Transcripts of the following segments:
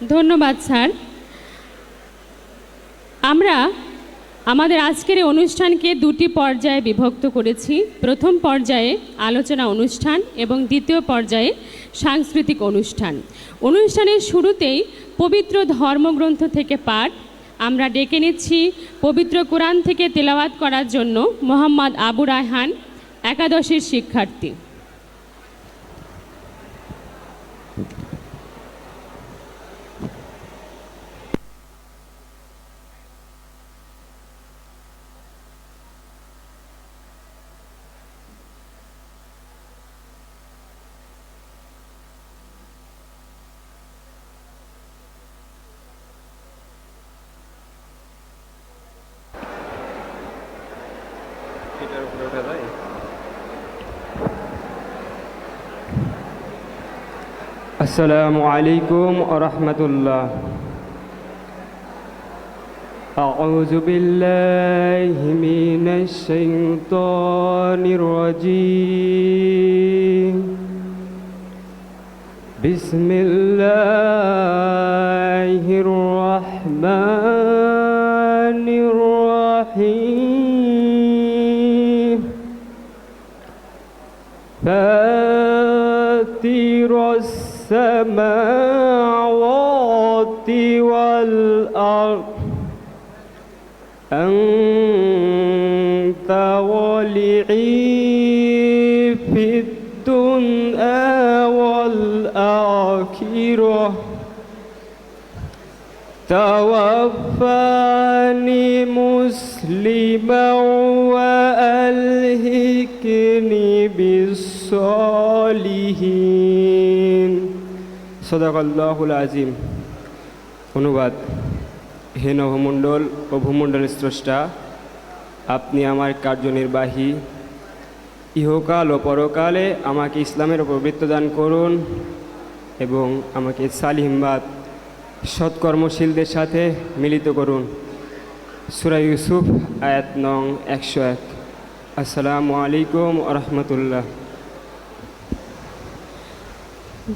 ধন্যবাদ স্যার। আমরা আমাদের আজকের এই অনুষ্ঠানকে দুটি পর্যায়ে বিভক্ত করেছি। প্রথম পর্যায়ে আলোচনা অনুষ্ঠান এবং দ্বিতীয় পর্যায়ে সাংস্কৃতিক অনুষ্ঠান। অনুষ্ঠানের শুরুতেই পবিত্র ধর্মগ্রন্থ থেকে পাঠ। আমরা ডেকে নিচ্ছি পবিত্র কোরআন থেকে তেলাওয়াত করার জন্য মোহাম্মদ আবু রায়হান, একাদশের শিক্ষার্থী। আসসালামু আলাইকুম ওয়া রাহমাতুল্লাহ। আউযু বিল্লাহি মিনাশ শাইতানির রাজীম। বিসমিল্লাহির রাহমানির রাহিম। ফাতিরাস السماوات والأرض أنت ولي في الدنيا والآخرة توفني مسلما وألحقني بالصالحين। সদাকাল্লাহুল আজিম। অনুবাদ। হে নভমণ্ডল ও ভূমণ্ডলের স্রষ্টা, আপনি আমার কার্যনির্বাহী। ইহকাল ও পরকালে আমাকে ইসলামের উপর বৃত্ত দান করুন এবং আমাকে সালিহবাদ সৎকর্মশীলদের সাথে মিলিত করুন। সূরা ইউসুফ আয়াত নং 101। আসসালামু আলাইকুম ওয়া রাহমাতুল্লাহ।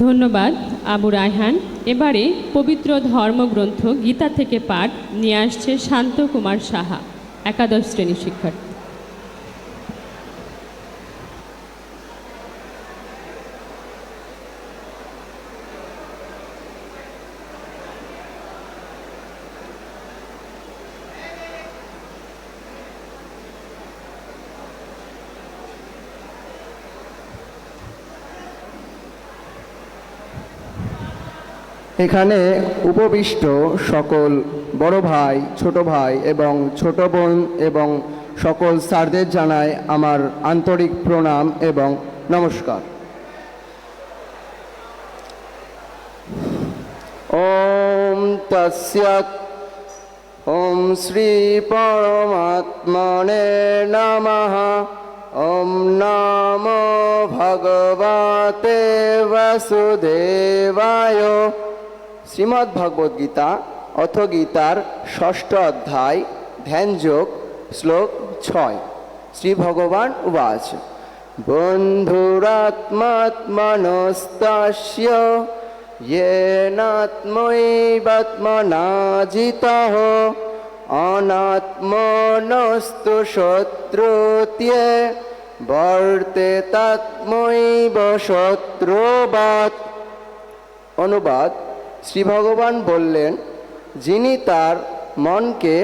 ধন্যবাদ আবু রায়হান। এবারে পবিত্র ধর্মগ্রন্থ গীতা থেকে পাঠ নিয়ে আসছে শান্ত কুমার সাহা, একাদশ শ্রেণীর শিক্ষার্থী। এখানে উপবিষ্ট সকল বড় ভাই, ছোট ভাই এবং ছোট বোন এবং সকল স্যারদের জানাই আমার আন্তরিক প্রণাম এবং নমস্কার। ওম তস্যাৎ। ওম শ্রী পরমাত্মনে নমঃ। ওম নমো ভগবতে বাসুদেবায়। শ্রীমদ্ ভগবদ্ গীতা অথ গীতার ষষ্ঠ অধ্যায়, ধ্যানযোগ, শ্লোক 6। শ্রী ভগবান উবাচ বন্ধুরাত্মাত্মনস্তাস্য येनात्मैवात्मना जितः अनात्मनस्तु शत्रुत्ये বর্তেতাত্মৈব শত্রুবাৎ। অনুবাদ। শ্রী ভগবান বললেন, যিনি তার মনকে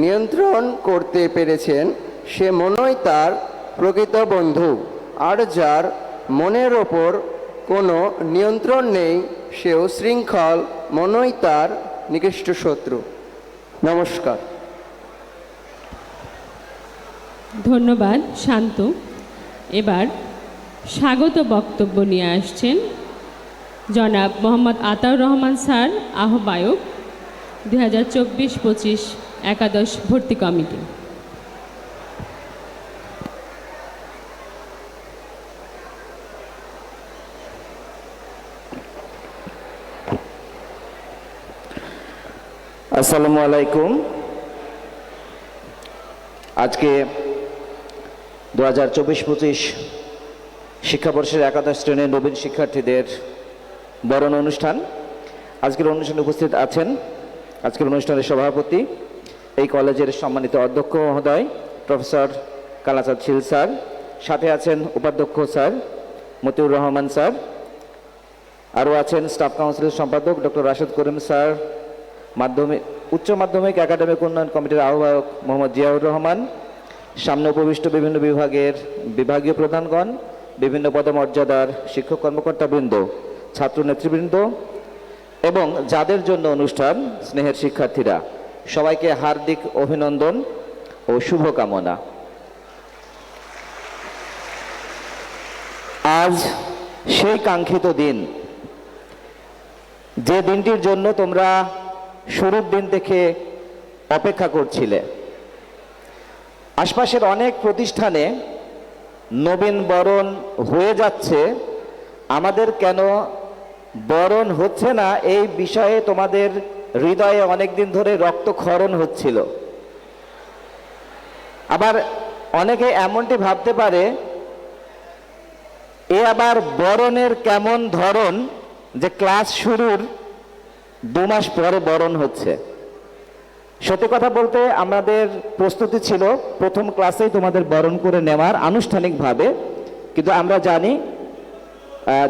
নিয়ন্ত্রণ করতে পেরেছেন সে মনই তার প্রকৃত বন্ধু, আর যার মনের ওপর কোনো নিয়ন্ত্রণ নেই সেও শৃঙ্খল, মনই তার নিকৃষ্ট শত্রু। নমস্কার। ধন্যবাদ শান্ত। এবার স্বাগত বক্তব্য নিয়ে আসছেন জনাব মোহাম্মদ আতাউর রহমান স্যার, আহ্বায়ক 2024-25 একাদশ ভর্তি কমিটি। আসসালামু আলাইকুম। আজকে 2024-25 শিক্ষাবর্ষের একাদশ শ্রেণীর নবীন শিক্ষার্থীদের বরণ অনুষ্ঠান। আজকের অনুষ্ঠানে উপস্থিত আছেন আজকের অনুষ্ঠানের সভাপতি, এই কলেজের সম্মানিত অধ্যক্ষ মহোদয় প্রফেসর কালাচাঁদ শীল স্যার, সাথে আছেন উপাধ্যক্ষ স্যার মতিউর রহমান স্যার, আরও আছেন স্টাফ কাউন্সিলের সম্পাদক ডক্টর রাশেদ করিম স্যার, উচ্চ মাধ্যমিক একাডেমিক উন্নয়ন কমিটির আহ্বায়ক মোহাম্মদ জিয়াউর রহমান, সামনে উপবিষ্ট বিভিন্ন বিভাগের বিভাগীয় প্রধানগণ, বিভিন্ন পদমর্যাদার শিক্ষক কর্মকর্তাবৃন্দ, ছাত্র নেতৃবৃন্দ এবং যাদের জন্য অনুষ্ঠান স্নেহের শিক্ষার্থীরা, সবাইকে হার্দিক অভিনন্দন ও শুভকামনা। আজ সেই কাঙ্ক্ষিত দিন, যে দিনটির জন্য তোমরা শুরুর দিন থেকে অপেক্ষা করছিলে। আশপাশের অনেক প্রতিষ্ঠানে নবীন বরণ হয়ে যাচ্ছে, আমাদের কেন বরণ হচ্ছে না এই বিষয়ে তোমাদের হৃদয়ে অনেকদিন ধরে রক্তক্ষরণ হচ্ছিল। আবার অনেকে এমনটি ভাবতে পারে, এ আবার বরণের কেমন ধরন যে ক্লাস শুরুর 2 মাস পরে বরণ হচ্ছে। সত্যি কথা বলতে আমাদের প্রস্তুতি ছিল প্রথম ক্লাসেই তোমাদের বরণ করে নেওয়ার আনুষ্ঠানিকভাবে, কিন্তু আমরা জানি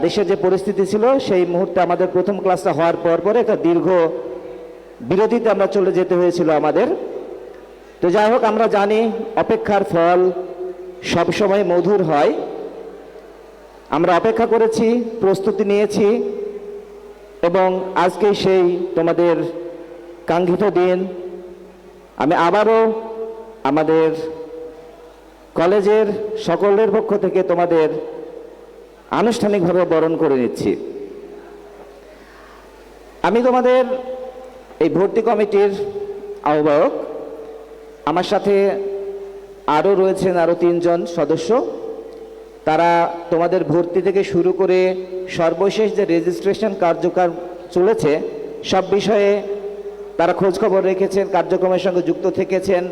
দেশের যে পরিস্থিতি ছিল সেই মুহূর্তে আমাদের প্রথম ক্লাসটা হওয়ার পরে একটা দীর্ঘ বিরতিতে আমরা চলে যেতে হয়েছিল আমাদের। তো যাই হোক, আমরা জানি অপেক্ষার ফল সবসময় মধুর হয়। আমরা অপেক্ষা করেছি, প্রস্তুতি নিয়েছি এবং আজকে সেই তোমাদের কাঙ্ক্ষিত দিন। আমি আবারও আমাদের কলেজের সকলের পক্ষ থেকে তোমাদের আনুষ্ঠানিকভাবে বরণ করে নিচ্ছি। আমি তোমাদের এই ভর্তি কমিটির আহ্বায়ক, আমার সাথে আরও রয়েছেন আরও 3 জন সদস্য। তারা তোমাদের ভর্তি থেকে শুরু করে সর্বশেষ যে রেজিস্ট্রেশন কার্যক্রম চলেছে সব বিষয়ে তারা খোঁজখবর রেখেছেন, কার্যক্রমের সঙ্গে যুক্ত থেকেছেন।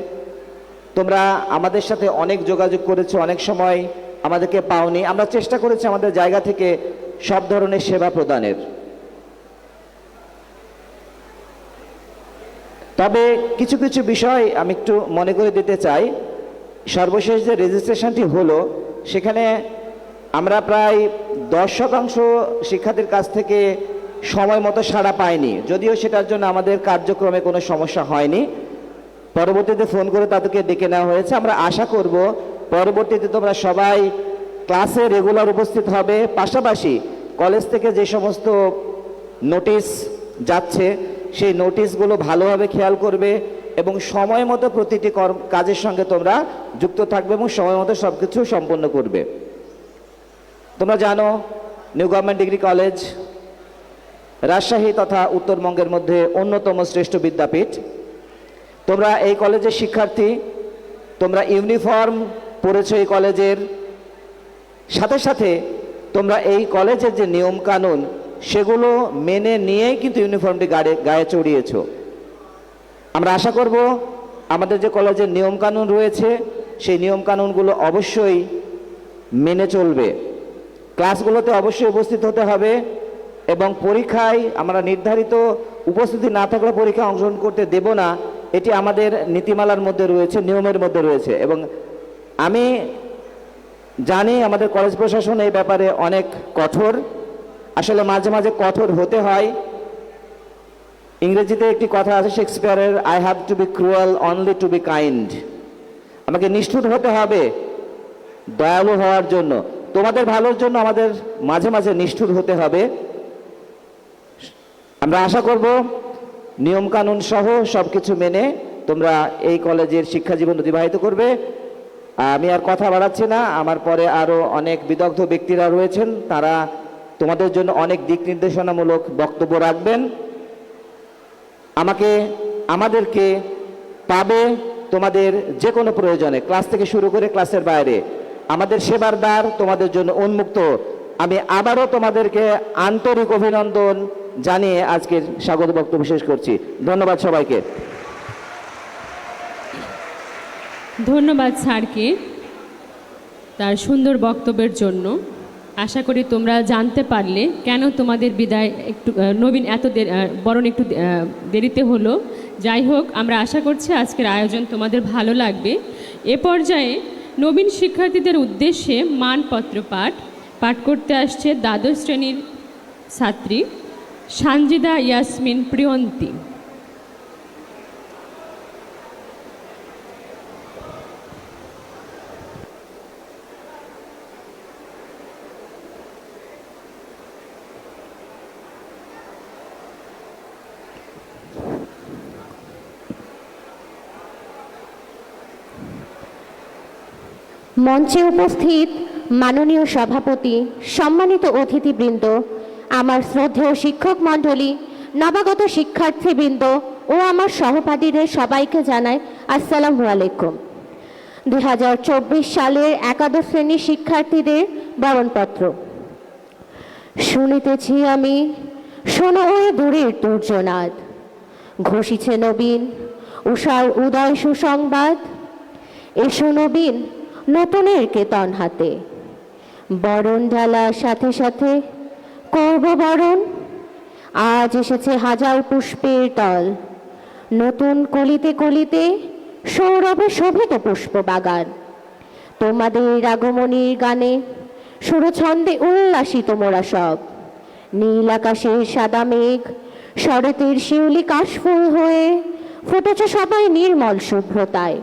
তোমরা আমাদের সাথে অনেক যোগাযোগ করেছো, অনেক সময় আমাদেরকে পাওনি। আমরা চেষ্টা করেছি আমাদের জায়গা থেকে সব ধরনের সেবা প্রদানের। তবে কিছু কিছু বিষয় আমি একটু মনে করে দিতে চাই। সর্বশেষ যে রেজিস্ট্রেশনটি হলো সেখানে আমরা প্রায় 10% শিক্ষার্থীর কাছ থেকে সময় মতো সাড়া পাইনি, যদিও সেটার জন্য আমাদের কার্যক্রমে কোনো সমস্যা হয়নি। পরবর্তীতে ফোন করে তাদেরকে ডেকে নেওয়া হয়েছে। আমরা আশা করব পরবর্তীতে তোমরা সবাই ক্লাসে রেগুলার উপস্থিত হবে। পাশাপাশি কলেজ থেকে যে সমস্ত নোটিশ যাচ্ছে সেই নোটিশগুলো ভালোভাবে খেয়াল করবে এবং সময় মতো প্রতিটি কাজের সঙ্গে তোমরা যুক্ত থাকবে এবং সময় মতো সব কিছু সম্পন্ন করবে। তোমরা জানো new government degree college Rajshahi তথা উত্তরবঙ্গের মধ্যে অন্যতম শ্রেষ্ঠ বিদ্যাপীঠ। তোমরা এই কলেজের শিক্ষার্থী, তোমরা ইউনিফর্ম পরেছো এই কলেজের, সাথে সাথে তোমরা এই কলেজের যে নিয়ম কানুন সেগুলো মেনে নিয়েই কিন্তু ইউনিফর্মটি গায়ে চড়িয়েছো। আমরা আশা করব আমাদের যে কলেজের নিয়ম কানুন রয়েছে সেই নিয়ম কানুনগুলো অবশ্যই মেনে চলবে। ক্লাসগুলোতে অবশ্যই উপস্থিত হতে হবে এবং পরীক্ষায় আমরা নির্ধারিত উপস্থিতি না থাকলে পরীক্ষায় অংশগ্রহণ করতে দেব না, এটি আমাদের নীতিমালার মধ্যে রয়েছে, নিয়মের মধ্যে রয়েছে। এবং আমি জানি আমাদের কলেজ প্রশাসন এই ব্যাপারে অনেক কঠোর। আসলে মাঝে মাঝে কঠোর হতে হয়। ইংরেজিতে একটি কথা আছে শেক্সপিয়ারের, I have to be cruel only to be kind. আমাকে নিষ্ঠুর হতে হবে দয়ালু হওয়ার জন্য। তোমাদের ভালোর জন্য আমাদের মাঝে মাঝে নিষ্ঠুর হতে হবে। আমরা আশা করব নিয়মকানুন সহ সব কিছু মেনে তোমরা এই কলেজের শিক্ষা জীবন অতিবাহিত করবে। আমি আর কথা বাড়াচ্ছি না, আমার পরে আরও অনেক বিদগ্ধ ব্যক্তিরা রয়েছেন, তারা তোমাদের জন্য অনেক দিক নির্দেশনামূলক বক্তব্য রাখবেন। আমাদেরকে পাবে তোমাদের যে কোনো প্রয়োজনে, ক্লাস থেকে শুরু করে ক্লাসের বাইরে। আমাদের সেবার দ্বার তোমাদের জন্য উন্মুক্ত। আমি আবারও তোমাদেরকে আন্তরিক অভিনন্দন জানিয়ে আজকের স্বাগত বক্তব্য শেষ করছি। ধন্যবাদ সবাইকে। ধন্যবাদ স্যারকে তার সুন্দর বক্তব্যের জন্য। আশা করি তোমরা জানতে পারলে কেন তোমাদের বিদায় একটু নবীন এত বরণ একটু দেরিতে হলো। যাই হোক, আমরা আশা করছি আজকের আয়োজন তোমাদের ভালো লাগবে। এ পর্যায়ে নবীন শিক্ষার্থীদের উদ্দেশ্যে মানপত্র পাঠ করতে আসছে দ্বাদশ শ্রেণীর ছাত্রী সানজিদা ইয়াসমিন প্রিয়ন্তী। মঞ্চে উপস্থিত মাননীয় সভাপতি, সম্মানিত অতিথিবৃন্দ, আমার শ্রদ্ধেয় শিক্ষক মণ্ডলী, নবাগত শিক্ষার্থীবৃন্দ ও আমার সহপাঠীদের সবাইকে জানাই আসসালামু আলাইকুম। 2024 সালের একাদশ শ্রেণীর শিক্ষার্থীদের বরণপত্র। শুনিতেছি আমি, শোনো ওই দূরের দুর্জনাদ, ঘোষিছে নবীন উষার উদয় সুসংবাদ। এসো নবীন নতুনের কেতন হাতে, বরণ ঢালা সাথে সাথে করব বরণ। আজ এসেছে হাজার পুষ্পের তল, নতুন কলিতে কলিতে সৌরভে শোভিত পুষ্প বাগান। তোমাদের আগমনীর গানে সুরছন্দে উল্লাসিত মোরা সব, নীল আকাশের সাদা মেঘ শরতের শিউলি কাশফুল হয়ে ফুটেছে সবাই নির্মল শুভ্রতায়।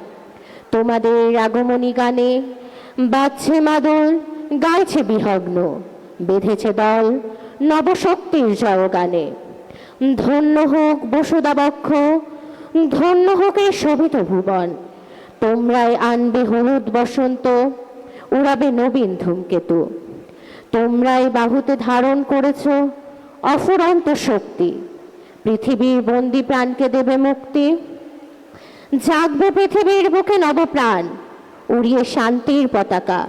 তোমাদের আগমনী গানে বাজছে মাদল, গাইছে বিহগ্ন, বেঁধেছে দল নবশক্তির জয়গানে। ধন্য হোক বসুদাবক্ষ, ধন্য হোক এই শোভিত ভুবন। তোমরাই আনবে হলুদ বসন্ত, উড়াবে নবীন ধূমকেতু। তোমরাই বাহুতে ধারণ করেছ অফুরন্ত শক্তি, পৃথিবীর বন্দি প্রাণকে দেবে মুক্তি। জাগবে পৃথিবীর বুকে নবপ্রাণ, উড়িয়ে শান্তির পতাকা,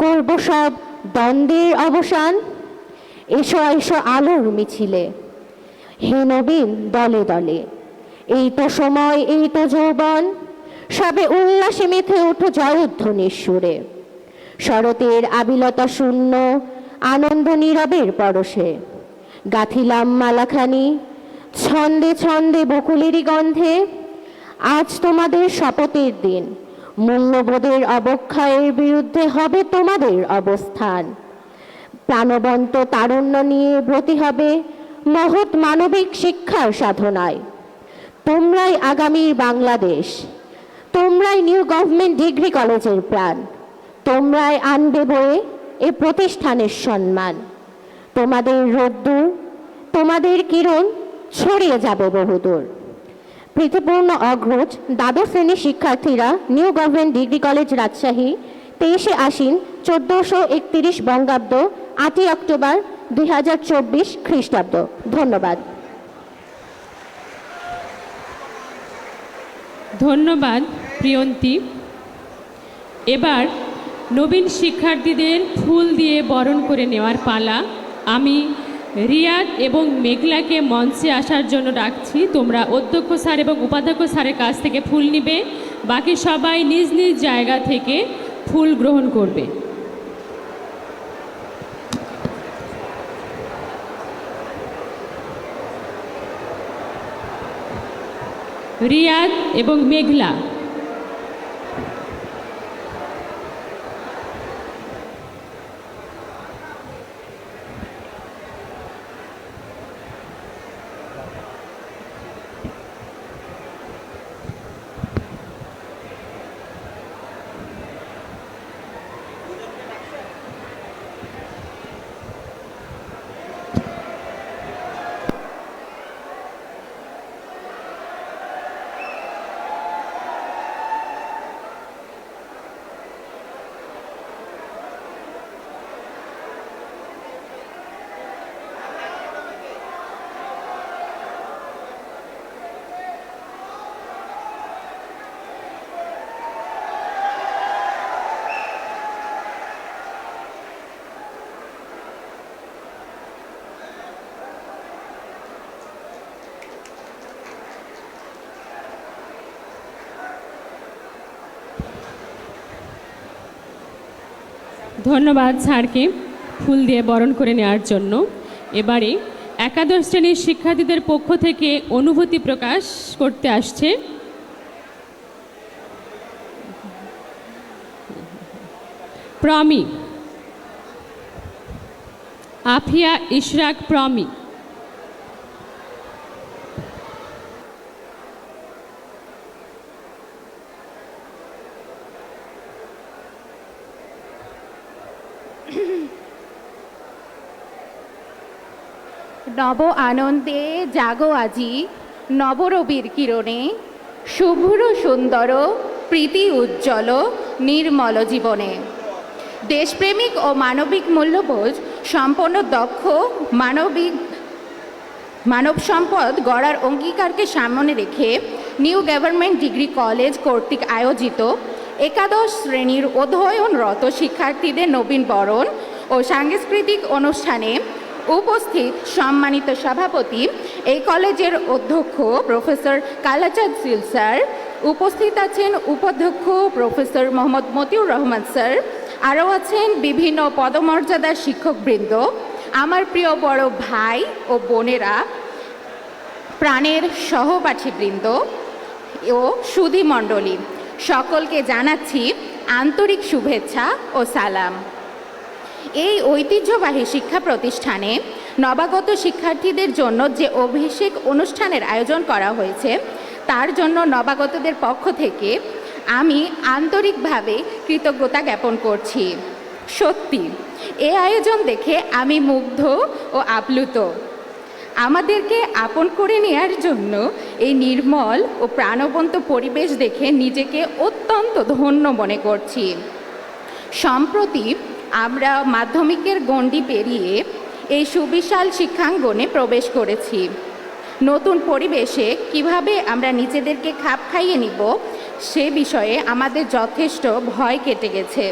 করব সব দ্বন্দ্বের অবসান। এসো এসো আলোর মিছিলে, হে নবীন দলে দলে। এই তো সময়, এই তো যৌবন, সবে উল্লাসে মেতে ওঠো জয়ধ্বনির সুরে। শরতের আবিলতা শূন্য আনন্দ নীরবের পরশে, গাঁথিলাম মালাখানি ছন্দে ছন্দে বকুলেরই গন্ধে। আজ তোমাদের শপথের দিন, মূল্যবোধের অবক্ষয়ের বিরুদ্ধে হবে তোমাদের অবস্থান। প্রাণবন্ত তারুণ্য নিয়ে ব্রতী হবে মহৎ মানবিক শিক্ষার সাধনায়। তোমরাই আগামীর বাংলাদেশ, তোমরাই নিউ গভর্নমেন্ট ডিগ্রি কলেজের প্রাণ। তোমরাই আনবে বয়ে এ প্রতিষ্ঠানের সম্মান। তোমাদের রোদ্দুর, তোমাদের কিরণ ছড়িয়ে যাবে বহুদূর। প্রীতিপূর্ণ অগ্রজ দ্বাদশ শ্রেণীর শিক্ষার্থীরা, new government degree college Rajshahi, 23শে আশ্বিন 1431 বঙ্গাব্দ, 8ই অক্টোবর 2024 খ্রিস্টাব্দ। ধন্যবাদ। ধন্যবাদ প্রিয়ন্তী। এবার নবীন শিক্ষার্থীদের ফুল দিয়ে বরণ করে নেওয়ার পালা। আমি রিয়াদ এবং মেঘলাকে মঞ্চে আসার জন্য ডাকছি। তোমরা অধ্যক্ষ স্যার এবং উপাধ্যক্ষ স্যারের কাছ থেকে ফুল নিবে, বাকি সবাই নিজ নিজ জায়গা থেকে ফুল গ্রহণ করবে। রিয়াদ এবং মেঘলা। ধন্যবাদ স্যারকে। ফুল দিয়ে বরণ করে নেওয়ার জন্য। এবারে একাদশ শ্রেণীর শিক্ষার্থীদের পক্ষ থেকে অনুভূতি প্রকাশ করতে আসছে প্রমি, আফিয়া ইশরাক প্রমি। নব আনন্দে জাগো আজি, নবরবির কিরণে, শুভ্র সুন্দর প্রীতি উজ্জ্বল নির্মল জীবনে। দেশপ্রেমিক ও মানবিক মূল্যবোধ সম্পন্ন দক্ষ মানব সম্পদ গড়ার অঙ্গীকারকে সামনে রেখে নিউ গভর্নমেন্ট ডিগ্রি কলেজ কর্তৃক আয়োজিত একাদশ শ্রেণীর অধ্যয়নরত শিক্ষার্থীদের নবীন বরণ ও সাংস্কৃতিক অনুষ্ঠানে উপস্থিত সম্মানিত সভাপতি, এই কলেজের অধ্যক্ষ প্রফেসর কালাচাঁদ সিল স্যার, উপস্থিত আছেন উপাধ্যক্ষ প্রফেসর মোহাম্মদ মতিউর রহমান স্যার, আরও আছেন বিভিন্ন পদমর্যাদার শিক্ষকবৃন্দ, আমার প্রিয় বড় ভাই ও বোনেরা, প্রাণের সহপাঠীবৃন্দ ও সুধী মণ্ডলী, সকলকে জানাচ্ছি আন্তরিক শুভেচ্ছা ও সালাম। এই ঐতিহ্যবাহী শিক্ষা প্রতিষ্ঠানে নবাগত শিক্ষার্থীদের জন্য যে অভিষেক অনুষ্ঠানের আয়োজন করা হয়েছে, তার জন্য নবাগতদের পক্ষ থেকে আমি আন্তরিকভাবে কৃতজ্ঞতা জ্ঞাপন করছি। সত্যি এই আয়োজন দেখে আমি মুগ্ধ ও আপ্লুত। আমাদেরকে আপন করে নেয়ার জন্য এই নির্মল ও প্রাণবন্ত পরিবেশ দেখে নিজেকে অত্যন্ত ধন্য মনে করছি। সম্প্রতি আমরা মাধ্যমিকের গণ্ডি পেরিয়ে এই সুবিশাল শিক্ষাঙ্গনে প্রবেশ করেছি। নতুন পরিবেশে কিভাবে আমরা নিজেদেরকে খাপ খাইয়ে নিব সে বিষয়ে আমাদের যথেষ্ট ভয় কেটে গেছে।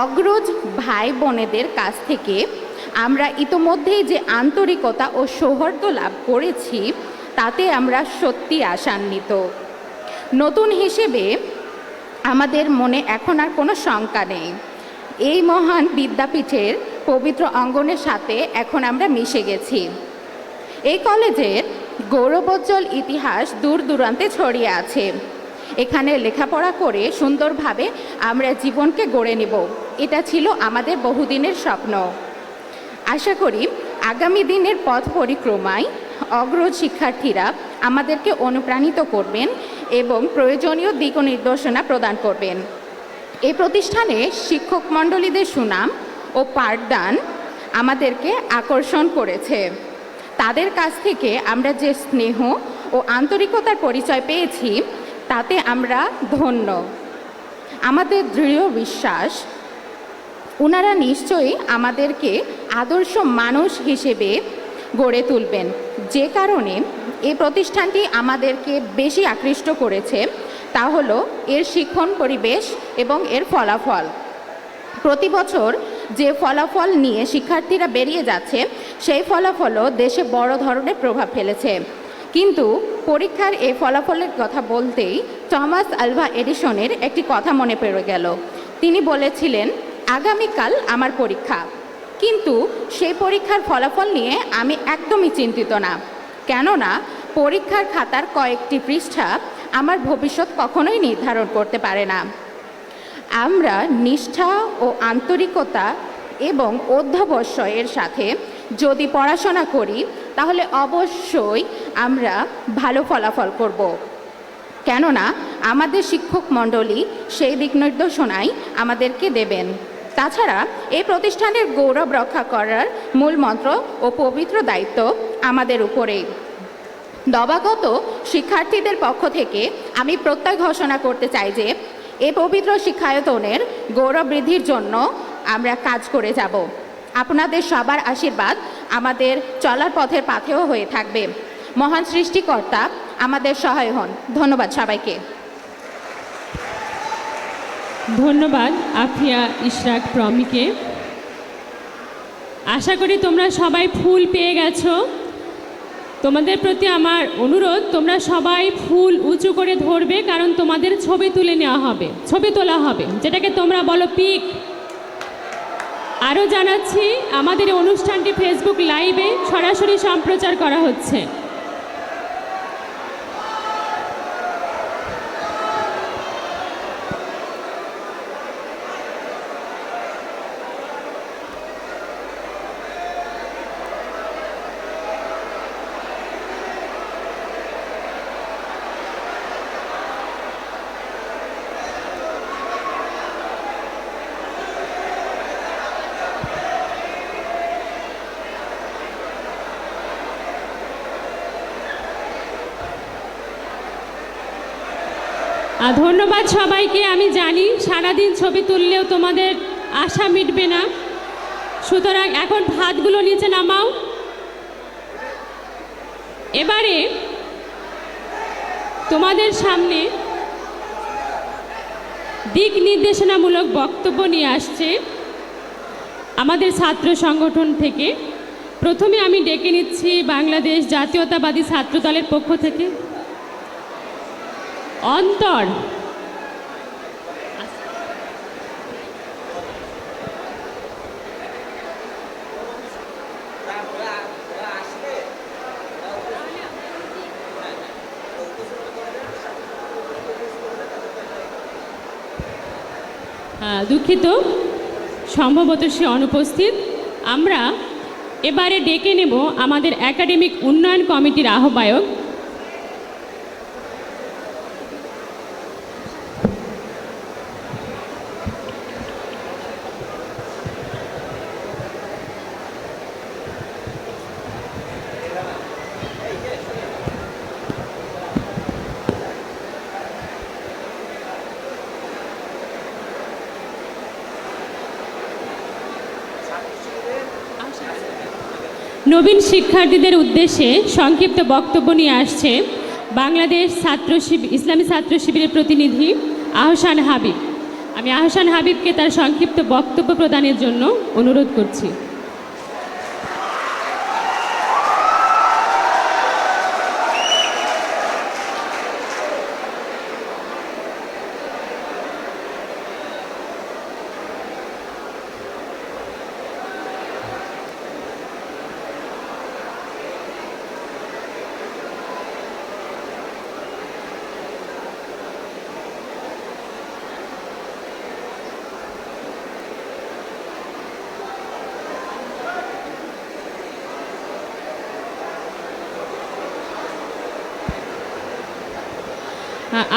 অগ্রজ ভাই বোনেদের কাছ থেকে আমরা ইতোমধ্যেই যে আন্তরিকতা ও সৌহার্দ্য লাভ করেছি, তাতে আমরা সত্যি আশান্বিত। নতুন হিসেবে আমাদের মনে এখন আর কোনো শঙ্কা নেই। এই মহান বিদ্যাপীঠের পবিত্র অঙ্গনের সাথে এখন আমরা মিশে গেছি। এই কলেজের গৌরবোজ্জ্বল ইতিহাস দূর দূরান্তে ছড়িয়ে আছে। এখানে লেখাপড়া করে সুন্দরভাবে আমরা জীবনকে গড়ে নেব, এটা ছিল আমাদের বহুদিনের স্বপ্ন। আশা করি আগামী দিনের পথ পরিক্রমায় অগ্রজ শিক্ষার্থীরা আমাদেরকে অনুপ্রাণিত করবেন এবং প্রয়োজনীয় দিক নির্দেশনা প্রদান করবেন। এই প্রতিষ্ঠানে শিক্ষক মণ্ডলীদের সুনাম ও পাঠদান আমাদেরকে আকর্ষণ করেছে। তাদের কাছ থেকে আমরা যে স্নেহ ও আন্তরিকতার পরিচয় পেয়েছি, তাতে আমরা ধন্য। আমাদের দৃঢ় বিশ্বাস ওনারা নিশ্চয়ই আমাদেরকে আদর্শ মানুষ হিসেবে গড়ে তুলবেন। যে কারণে এই প্রতিষ্ঠানটি আমাদেরকে বেশি আকৃষ্ট করেছে তা হলো এর শিক্ষণ পরিবেশ এবং এর ফলাফল। প্রতি বছর যে ফলাফল নিয়ে শিক্ষার্থীরা বেরিয়ে যাচ্ছে, সেই ফলাফলও দেশে বড় ধরনের প্রভাব ফেলেছে। কিন্তু পরীক্ষার এই ফলাফলের কথা বলতেই টমাস আলভা এডিসনের একটি কথা মনে পড়ে গেল। তিনি বলেছিলেন, আগামীকাল আমার পরীক্ষা, কিন্তু সেই পরীক্ষার ফলাফল নিয়ে আমি একদমই চিন্তিত না। কেননা পরীক্ষার খাতার কয়েকটি পৃষ্ঠা আমার ভবিষ্যৎ কখনোই নির্ধারণ করতে পারে না। আমরা নিষ্ঠা ও আন্তরিকতা এবং অধ্যবসায়ের সাথে যদি পড়াশোনা করি, তাহলে অবশ্যই আমরা ভালো ফলাফল করব। কেননা আমাদের শিক্ষক মণ্ডলী সেই দিক নির্দেশনাই আমাদেরকে দেবেন। তাছাড়া এই প্রতিষ্ঠানের গৌরব রক্ষা করার মূল মন্ত্র ও পবিত্র দায়িত্ব আমাদের উপরেই। নবাগত শিক্ষার্থীদের পক্ষ থেকে আমি প্রত্যয় ঘোষণা করতে চাই যে এই পবিত্র শিক্ষায়তনের গৌরব বৃদ্ধির জন্য আমরা কাজ করে যাব। আপনাদের সবার আশীর্বাদ আমাদের চলার পথের পাথেয় হয়ে থাকবে। মহান সৃষ্টিকর্তা আমাদের সহায় হন। ধন্যবাদ সবাইকে। ধন্যবাদ আফিয়া ইশরাক প্রমিকে। আশা করি তোমরা সবাই ফুল পেয়ে গেছো। তোমাদের প্রতি আমার অনুরোধ, তোমরা সবাই ফুল উঁচু করে ধরবে, কারণ তোমাদের ছবি তুলে নেওয়া হবে, ছবি তোলা হবে, যেটাকে তোমরা বলো পিক। আরও জানাচ্ছি আমাদের এই অনুষ্ঠানটি ফেসবুক লাইভে সরাসরি সম্প্রচার করা হচ্ছে। ধন্যবাদ সবাইকে। আমি জানি সারাদিন ছবি তুললেও তোমাদের আশা মিটবে না, সুতরাং এখন ভাতগুলো নিচে নামাও। এবারে তোমাদের সামনে দিক নির্দেশনামূলক বক্তব্য নিয়ে আসছে আমাদের ছাত্র সংগঠন থেকে। প্রথমে আমি ডেকে নিচ্ছি বাংলাদেশ জাতীয়তাবাদী ছাত্র দলের পক্ষ থেকে অন্তর। দুঃখিত, সম্ভবত সে অনুপস্থিত। আমরা এবারে ডেকে নেব আমাদের একাডেমিক উন্নয়ন কমিটির আহ্বায়ক নবীন শিক্ষার্থীদের উদ্দেশ্যে সংক্ষিপ্ত বক্তব্য নিয়ে আসছে বাংলাদেশ ইসলামী ছাত্র শিবিরের প্রতিনিধি আহসান হাবিব। আমি আহসান হাবিবকে তার সংক্ষিপ্ত বক্তব্য প্রদানের জন্য অনুরোধ করছি।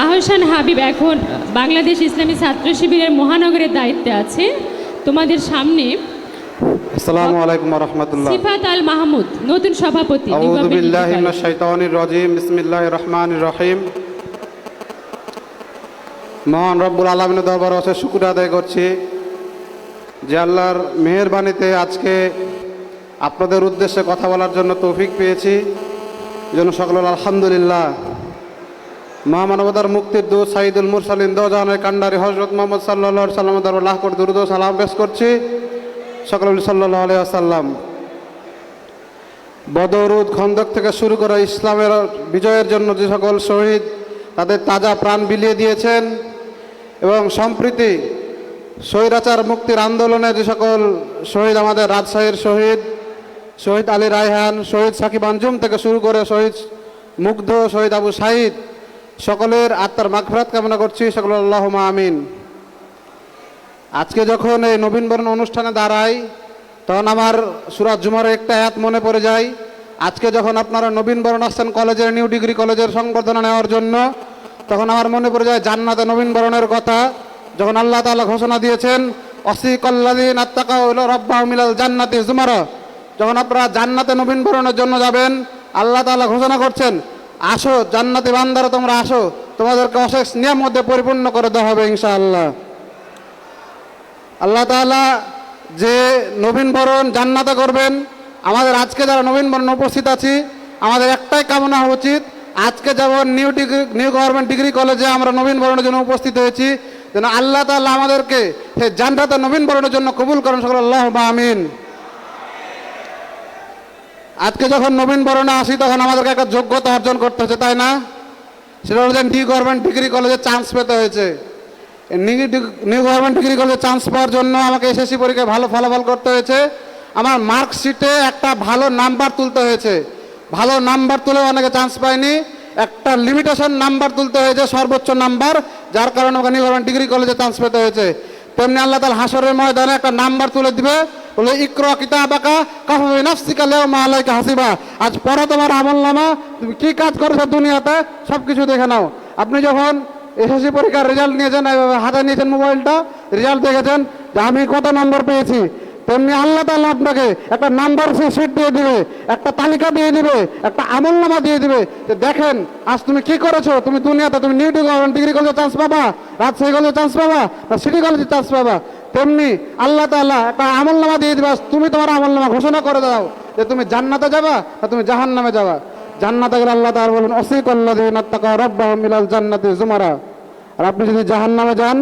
আহসান হাবিব এখন বাংলাদেশ ইসলামী ছাত্র শিবিরের মহানগরের দায়িত্বে আছে। তোমাদের সামনে আসসালামু আলাইকুম ওয়া রাহমাতুল্লাহ। সিফাত আল মাহমুদ, নতুন সভাপতি। আউযু বিল্লাহি মিনাশ শাইতানির রাজীম। বিসমিল্লাহির রহমানির রহিম। মহান রব্বুল আলামিনের দরবারে অশেষ শুকরিয়া আদায় করছি যে আল্লাহর মেহেরবানিতে আজকে আপনাদের উদ্দেশ্যে কথা বলার জন্য তৌফিক পেয়েছি। যেন সকল আলহামদুলিল্লাহ। মহামানবতার মুক্তির দূত সাইদুল মুরসালিন দোজাহানের কান্ডারি হযরত মুহাম্মদ সাল্লাল্লাহু আলাইহি ওয়াসাল্লামের দরবারে লাখ কোটি দরুদ ও সালাম পেশ করছি। সকল সাল্লাল্লাহু আলাইহি ওয়াসাল্লাম। বদর, উহুদ, খন্দক থেকে শুরু করে ইসলামের বিজয়ের জন্য যে সকল শহীদ তাদের তাজা প্রাণ বিলিয়ে দিয়েছেন এবং সম্প্রতি স্বৈরাচার মুক্তির আন্দোলনে যে সকল শহীদ, আমাদের রাজশাহীর শহীদ আলী রায়হান, শহীদ সাকিব আঞ্জুম থেকে শুরু করে শহীদ মুগ্ধ, শহীদ আবু সাঈদ, সকলের আত্মার মাগফিরাত কামনা করছি। সকল আল্লাহুম্মা আমিন। আজকে যখন এই নবীনবরণ অনুষ্ঠানে দাঁড়াই তখন আমার সূরা জুমার একটা আয়াত মনে পড়ে যায়। আজকে যখন আপনারা নবীনবরণ আসছেন কলেজের, নিউ ডিগ্রি কলেজের সংবর্ধনা নেওয়ার জন্য, তখন আমার মনে পড়ে যায় জান্নাতে নবীনবরণের কথা। যখন আল্লাহ তাআলা ঘোষণা দিয়েছেন ওয়াসিকাল্লাযীনা আত্তাকাউ ইলা রাব্বিহিম মিনাল জান্নাতি যুমারা, যখন আপনারা জান্নাতে নবীনবরণের জন্য যাবেন, আল্লাহ তাআলা ঘোষণা করছেন আসো জান্নাতি বান্দারা, তোমরা আসো, তোমাদেরকে অশেষ নিয়ামত দিয়ে পরিপূর্ণ করে দেওয়া হবে ইনশাআল্লাহ। আল্লাহ তাআলা যে নবীনবরণ জান্নাতে করবেন, আমাদের আজকে যারা নবীনবরণ উপস্থিত আছি আমাদের একটাই কামনা হওয়া উচিত, আজকে যেমন নিউ গভর্নমেন্ট ডিগ্রি কলেজে আমরা নবীনবরণের জন্য উপস্থিত হয়েছি, যেন আল্লাহ তাআলা আমাদেরকে সেই জান্নাতে নবীনবরণের জন্য কবুল করেন। সকল আল্লাহুম্মা আমিন। আজকে যখন নবীনবরণে আসি তখন আমাদেরকে একটা যোগ্যতা অর্জন করতে হচ্ছে, তাই না? সেটা হলো যে নিউ গভর্নমেন্ট ডিগ্রি কলেজে চান্স পেতে হয়েছে। নিউ গভর্নমেন্ট ডিগ্রি কলেজে চান্স পাওয়ার জন্য আমাকে এসএসসি পরীক্ষায় ভালো ফলাফল করতে হয়েছে। আমার মার্কশিটে একটা ভালো নাম্বার তুলতে হয়েছে। ভালো নাম্বার তুলে অনেকে চান্স পায়নি, একটা লিমিটেশন নাম্বার তুলতে হয়েছে, সর্বোচ্চ নাম্বার, যার কারণে আমাকে নিউ গভর্নমেন্ট ডিগ্রি কলেজে চান্স পেতে হয়েছে। তেমনি আল্লাহ তাআলা হাসরের ময়দানে একটা নাম্বার তুলে দিবে, বলে ইকরা কিতাবাকা কাফা বিনাফসিকা আল-ইয়াওমা আলাইকা হাসিবা। আজ পড়ো তোমার আমলনামা, তুমি কি কাজ করেছো দুনিয়াতে সব কিছু দেখে নাও। আপনি যখন এসএসসি পরীক্ষার রেজাল্ট নিয়েছেন, এইভাবে হাতে নিয়েছেন মোবাইলটা, রেজাল্ট দেখেছেন যে আমি কত নম্বর পেয়েছি, তেমনি আল্লাহ তাআলা আপনাকে একটা নাম্বার শিট দিয়ে দিবে, একটা তালিকা দিয়ে দিবে, একটা আমলনামা দিয়ে দিবে যে দেখেন আজ তুমি কি করেছো। তুমি দুনিয়াতে তুমি নিউ ডিগ্রি কলেজে চান্স পাবা, রাজশাহী কলেজে চান্স পাবা, না সিটি কলেজে চান্স পাবা। তেমনি আল্লাহ তাআলা একটা আমলনামা দিয়ে দিবে, তুমি তোমার আমলনামা ঘোষণা করে দাও যে তুমি জান্নাতে যাবা না তুমি জাহান্নামে যাবা। জান্নাতে গেলে আল্লাহ তাআলা বলেন ওয়াসিকাল্লাযীনা তাকাউ রাব্বাহুম ইলাল জান্নাতি যুমারা। আর আপনি যদি জাহান্নামে যান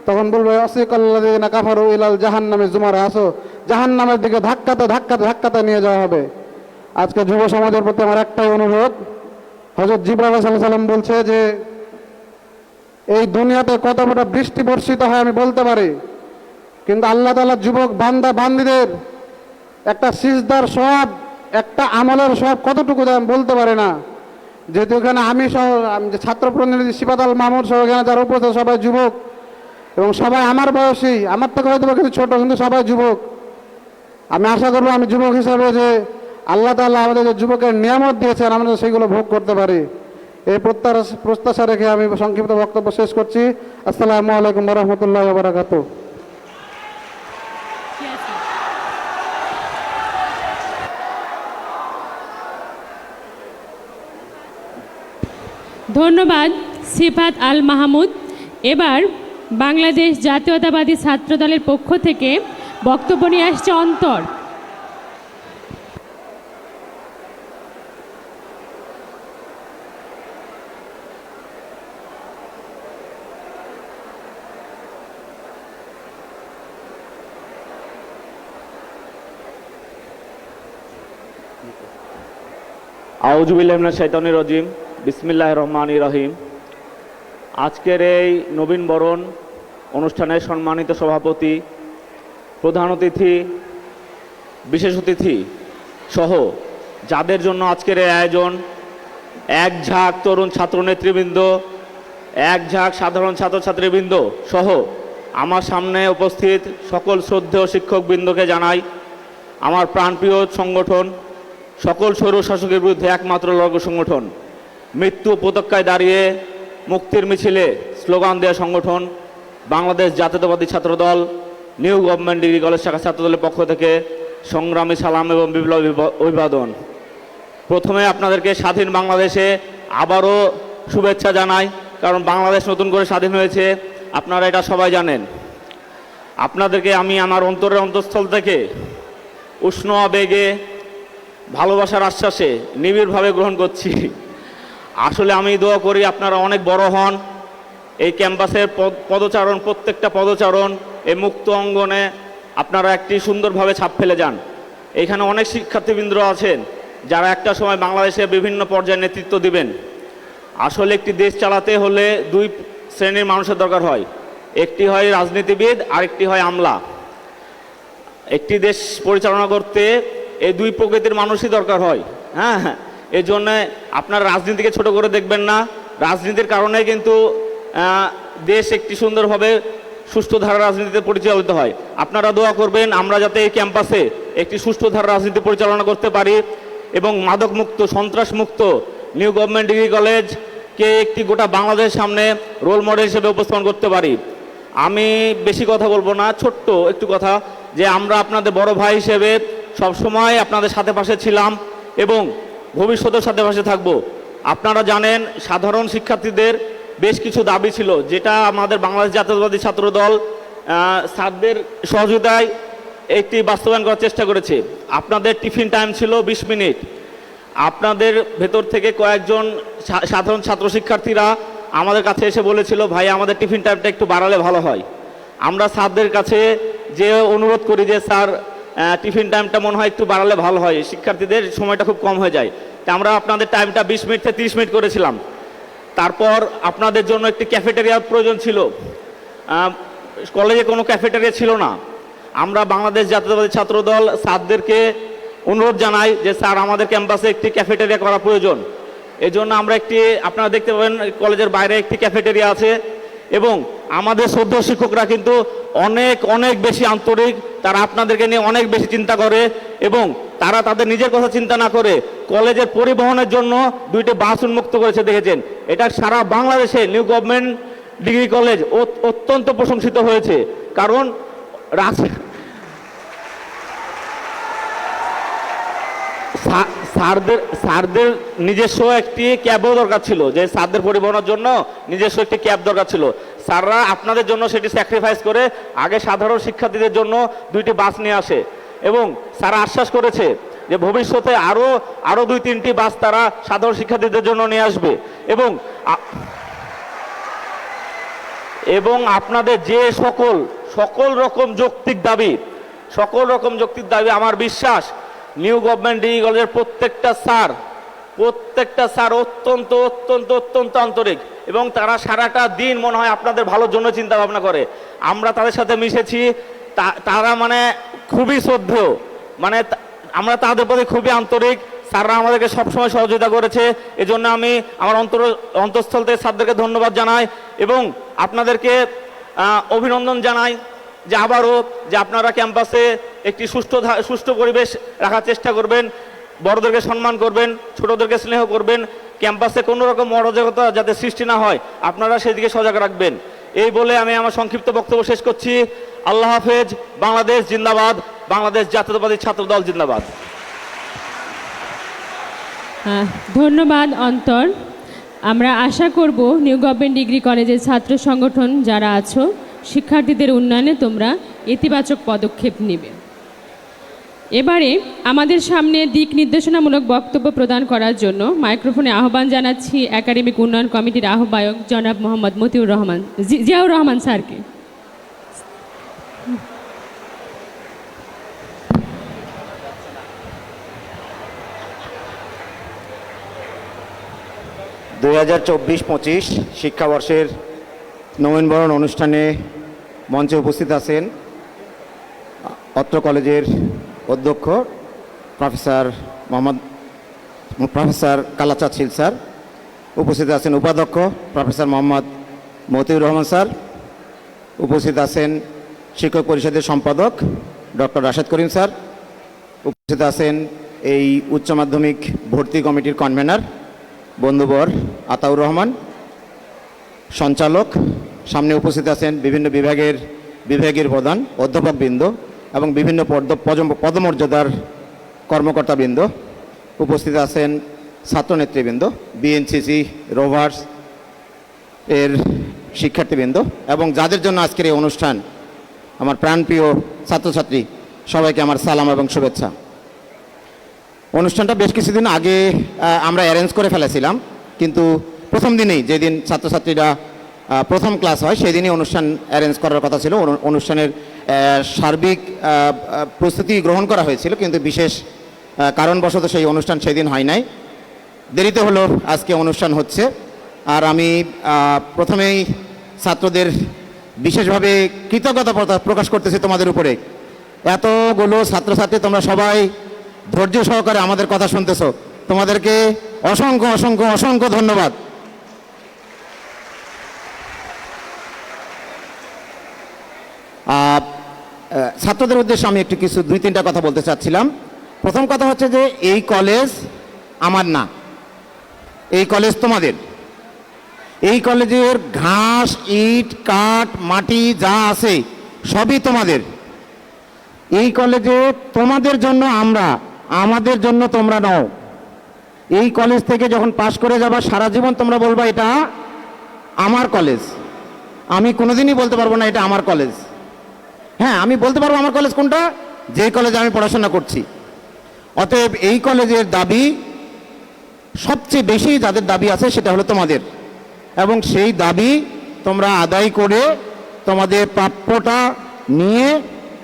তখন বলবে ওয়াসিকাল্লাযীনা কাফারু ইলাল জাহান্নামি যুমারা। আসো, জাহান্নামের দিকে ধাক্কাতে ধাক্কাতে ধাক্কাতে নিয়ে যাওয়া হবে। আজকে যুব সমাজের প্রতি আমার একটাই অনুরোধ, হযরত জিবরাইল আলাইহিস সালাম বলছে যে এই দুনিয়াতে কত বড় বৃষ্টি বর্ষিত হয় আমি বলতে পারি, কিন্তু আল্লাহ তাআলা যুবক বান্দা বান্দীদের একটা সিজদার সওয়াব, একটা আমলের সওয়াব কতটুকু দেয় আমি বলতে পারি না। যেহেতু এখানে আমি সহ যে ছাত্র প্রতিনিধি সিফাত আল মাহমুদ সহ এখানে যারা উপস্থিত সবাই যুবক এবং সবাই আমার বয়সী, আমার থেকে হয়তো কিছু ছোট, কিন্তু সবাই যুবক। আমি আশা করবো আমি যুবক হিসাবে যে আল্লাহ তাআলা আমাদের যে যুবকের নিয়ামত দিয়েছেন আমরা সেগুলো ভোগ করতে পারি, এই প্রত্যাশা রেখে আমি সংক্ষিপ্ত বক্তব্য শেষ করছি। আসসালামু আলাইকুম ওয়া রাহমাতুল্লাহি ওয়া বারাকাতুহু। ধন্যবাদ সিফাত আল মাহমুদ। এবার বাংলাদেশ জাতীয়তাবাদী ছাত্র দলের পক্ষ থেকে বক্তব্য নিয়ে আসছে অন্তর। আউযু বিল্লাহি মিনাশ শাইতানির রাজিম, বিসমিল্লাহির রহমানির রহিম। আজকের এই নবীন বরণ অনুষ্ঠানের সম্মানিত সভাপতি, প্রধান অতিথি, বিশেষ অতিথি সহ যাদের জন্য আজকের এই আয়োজন, এক ঝাঁক তরুণ ছাত্র নেতৃবৃন্দ, এক ঝাঁক সাধারণ ছাত্রছাত্রীবৃন্দ সহ আমার সামনে উপস্থিত সকল শ্রদ্ধেয় শিক্ষকবৃন্দকে জানাই আমার প্রাণপ্রিয় সংগঠন, সকল স্বৈরশাসকের বিরুদ্ধে একমাত্র লড়াকু সংগঠন, মৃত্যু উপত্যকায় দাঁড়িয়ে মুক্তির মিছিলে স্লোগান দেওয়া সংগঠন বাংলাদেশ জাতীয়তাবাদী ছাত্রদল নিউ গভর্নমেন্ট ডিগ্রি কলেজ শাখা ছাত্রদলের পক্ষ থেকে সংগ্রামী সালাম এবং বিপ্লবী অভিবাদন। প্রথমে আপনাদেরকে স্বাধীন বাংলাদেশে আবারও শুভেচ্ছা জানাই, কারণ বাংলাদেশ নতুন করে স্বাধীন হয়েছে, আপনারা এটা সবাই জানেন। আপনাদেরকে আমি আমার অন্তরের অন্তঃস্থল থেকে উষ্ণ আবেগে, ভালোবাসার আশ্বাসে নিবিড়ভাবে গ্রহণ করছি। আসলে আমি দোয়া করি আপনারা অনেক বড় হন, এই ক্যাম্পাসের পদচারণ, প্রত্যেকটা পদচারণ এই মুক্ত অঙ্গনে আপনারা একটি সুন্দরভাবে ছাপ ফেলে যান। এখানে অনেক শিক্ষার্থীবৃন্দ আছেন যারা একটা সময় বাংলাদেশে বিভিন্ন পর্যায়ে নেতৃত্ব দিবেন। আসলে একটি দেশ চালাতে হলে দুই শ্রেণীর মানুষের দরকার হয়, একটি হয় রাজনীতিবিদ, আরেকটি হয় আমলা। একটি দেশ পরিচালনা করতে এই দুই প্রকৃতির মানুষই দরকার হয়। হ্যাঁ, এই জন্য আপনারা রাজনীতিকে ছোট করে দেখবেন না, রাজনীতির কারণে কিন্তু দেশ একটি সুন্দরভাবে সুষ্ঠু ধারা রাজনীতিতে পরিচালিত হয়। আপনারা দোয়া করবেন আমরা যাতে এই ক্যাম্পাসে একটি সুষ্ঠু ধারা রাজনীতি পরিচালনা করতে পারি এবং মাদকমুক্ত, সন্ত্রাসমুক্ত নিউ গভর্নমেন্ট ডিগ্রি কলেজকে একটি গোটা বাংলাদেশের সামনে রোল মডেল হিসেবে উপস্থাপন করতে পারি। আমি বেশি কথা বলবো না, ছোট্ট একটু কথা, যে আমরা আপনাদের বড় ভাই হিসেবে সবসময় আপনাদের সাথে পাশে ছিলাম এবং ভবিষ্যতের সাথে পাশে থাকব। আপনারা জানেন সাধারণ শিক্ষার্থীদের বেশ কিছু দাবি ছিল, যেটা আমাদের বাংলাদেশ জাতীয়তাবাদী ছাত্রদল স্যারদের সহযোগিতায় একটি বাস্তবায়ন করার চেষ্টা করেছে। আপনাদের টিফিন টাইম ছিল 20 মিনিট। আপনাদের ভেতর থেকে কয়েকজন সাধারণ ছাত্র শিক্ষার্থীরা আমাদের কাছে এসে বলেছিল, ভাই আমাদের টিফিন টাইমটা একটু বাড়ালে ভালো হয়। আমরা স্যারদের কাছে যে অনুরোধ করি যে স্যার টিফিন টাইমটা মনে হয় একটু বাড়ালে ভালো হয়, শিক্ষার্থীদের সময়টা খুব কম হয়ে যায়। তা আমরা আপনাদের টাইমটা 20 মিনিট থেকে 30 মিনিট করেছিলাম। তারপর আপনাদের জন্য একটি ক্যাফেটেরিয়ার প্রয়োজন ছিল, কলেজে কোনো ক্যাফেটেরিয়া ছিল না। আমরা বাংলাদেশ জাতীয়তাবাদী ছাত্রদল স্যারদেরকে অনুরোধ জানাই যে স্যার আমাদের ক্যাম্পাসে একটি ক্যাফেটেরিয়া করা প্রয়োজন। এই জন্য আমরা আপনারা দেখতে পাবেন কলেজের বাইরে একটি ক্যাফেটেরিয়া আছে, এবং আমাদের শ্রদ্ধেয় শিক্ষকরা কিন্তু অনেক অনেক বেশি আন্তরিক, তারা আপনাদেরকে নিয়ে অনেক বেশি চিন্তা করে, এবং তারা তাদের নিজের কথা চিন্তা না করে কলেজের পরিবহনের জন্য 2টি বাস উন্মুক্ত করেছে দেখেছেন। এটা সারা বাংলাদেশে নিউ গভর্নমেন্ট ডিগ্রি কলেজ অত্যন্ত প্রশংসিত হয়েছে, কারণ স্যারদের নিজস্ব একটি ক্যাবও দরকার ছিল, যে স্যারদের পরিবহনের জন্য নিজস্ব একটি ক্যাব দরকার ছিল। স্যাররা আপনাদের জন্য সেটি স্যাক্রিফাইস করে আগে সাধারণ শিক্ষার্থীদের জন্য 2টি বাস নিয়ে আসে, এবং স্যারা আশ্বাস করেছে যে ভবিষ্যতে আরও 2-3টি বাস তারা সাধারণ শিক্ষার্থীদের জন্য নিয়ে আসবে। এবং আপনাদের যে সকল রকম যৌক্তিক দাবি আমার বিশ্বাস নিউ গভর্নমেন্ট ডিগ্রি কলেজের প্রত্যেকটা স্যার অত্যন্ত অত্যন্ত অত্যন্ত আন্তরিক, এবং তারা সারাটা দিন মনে হয় আপনাদের ভালোর জন্য চিন্তা ভাবনা করে। আমরা তাদের সাথে মিশেছি, তারা মানে খুবই শ্রদ্ধেয়, মানে আমরা তাদের প্রতি খুবই আন্তরিক। স্যাররা আমাদেরকে সবসময় সহযোগিতা করেছে, এজন্য আমি আমার অন্তঃস্থল থেকে স্যারদেরকে ধন্যবাদ জানাই, এবং আপনাদেরকে অভিনন্দন জানাই যে আবারও যে আপনারা ক্যাম্পাসে একটি সুষ্ঠু পরিবেশ রাখার চেষ্টা করবেন, বড়দেরকে সম্মান করবেন, ছোটদেরকে স্নেহ করবেন, ক্যাম্পাসে কোনো রকম অরাজকতা যাতে সৃষ্টি না হয় আপনারা সেদিকে সজাগ রাখবেন। এই বলে আমি আমার সংক্ষিপ্ত বক্তব্য শেষ করছি। আল্লাহ হাফেজ। বাংলাদেশ জিন্দাবাদ। বাংলাদেশ জাতীয়তাবাদী ছাত্রদল জিন্দাবাদ। ধন্যবাদ অন্তর। আমরা আশা করব নিউ গভর্নমেন্ট ডিগ্রি কলেজের ছাত্র সংগঠন যারা আছো, শিক্ষার্থীদের উন্নয়নে তোমরা ইতিবাচক পদক্ষেপ নেবে। এবারে আমাদের সামনে দিক নির্দেশনামূলক বক্তব্য প্রদান করার জন্য মাইক্রোফোনে আহ্বান জানাচ্ছি একাডেমিক উন্নয়ন কমিটির আহ্বায়ক জনাব মোহাম্মদ জিয়াউর রহমান স্যারকে। দুই 2024-25 শিক্ষাবর্ষের নবীনবরণ অনুষ্ঠানে মঞ্চে উপস্থিত আছেন অত্র কলেজের অধ্যক্ষ প্রফেসর কালাচাঁদ শীল স্যার, উপস্থিত আছেন উপাধ্যক্ষ প্রফেসর মোহাম্মদ মতিউর রহমান স্যার, উপস্থিত আছেন শিক্ষক পরিষদের সম্পাদক ডক্টর রাশেদ করিম স্যার, উপস্থিত আছেন এই উচ্চ মাধ্যমিক ভর্তি কমিটির কনভেনার বন্ধুবর আতাউর রহমান, সঞ্চালক, সামনে উপস্থিত আছেন বিভিন্ন বিভাগের প্রধান অধ্যাপকবৃন্দ এবং বিভিন্ন পদমর্যাদার কর্মকর্তাবৃন্দ, উপস্থিত আছেন ছাত্রনেতৃবৃন্দ, বিএনসিসি, রোভার্স এর শিক্ষার্থীবৃন্দ, এবং যাদের জন্য আজকের এই অনুষ্ঠান, আমার প্রাণপ্রিয় ছাত্রছাত্রী, সবাইকে আমার সালাম এবং শুভেচ্ছা। অনুষ্ঠানটা বেশ কিছুদিন আগে আমরা অ্যারেঞ্জ করে ফেলেছিলাম, কিন্তু প্রথম দিনেই, যেদিন ছাত্রছাত্রীরা প্রথম ক্লাস হয় সেই দিনই অনুষ্ঠান অ্যারেঞ্জ করার কথা ছিল। অনুষ্ঠানের সার্বিক প্রস্তুতি গ্রহণ করা হয়েছিল, কিন্তু বিশেষ কারণবশত সেই অনুষ্ঠান সেদিন হয় নাই, দেরিতে হলো আজকে অনুষ্ঠান হচ্ছে। আর আমি প্রথমেই ছাত্রদের বিশেষভাবে কৃতজ্ঞতা প্রকাশ করতেছি তোমাদের উপরে। এতগুলো ছাত্রছাত্রী, তোমরা সবাই ধৈর্য সহকারে আমাদের কথা শুনতেছো, তোমাদেরকে অসংখ্য অসংখ্য অসংখ্য ধন্যবাদ। ছাত্রদের উদ্দেশ্যে আমি একটু 2-3টা কথা বলতে চাচ্ছিলাম। প্রথম কথা হচ্ছে যে এই কলেজ আমার না, এই কলেজ তোমাদের। এই কলেজের ঘাস, ইট, কাঠ, মাটি যা আছে সবই তোমাদের। এই কলেজে তোমাদের জন্য আমরা, আমাদের জন্য তোমরা নও। এই কলেজ থেকে যখন পাশ করে যাবা সারা জীবন তোমরা বলবা এটা আমার কলেজ। আমি কোনোদিনই বলতে পারবো না এটা আমার কলেজ। হ্যাঁ, আমি বলতে পারবো আমার কলেজ কোনটা, যে কলেজে আমি পড়াশোনা করছি। অতএব এই কলেজের দাবি সবচেয়ে বেশি, যাদের দাবি আছে সেটা হলো তোমাদের, এবং সেই দাবি তোমরা আদায় করে তোমাদের প্রাপ্যটা নিয়ে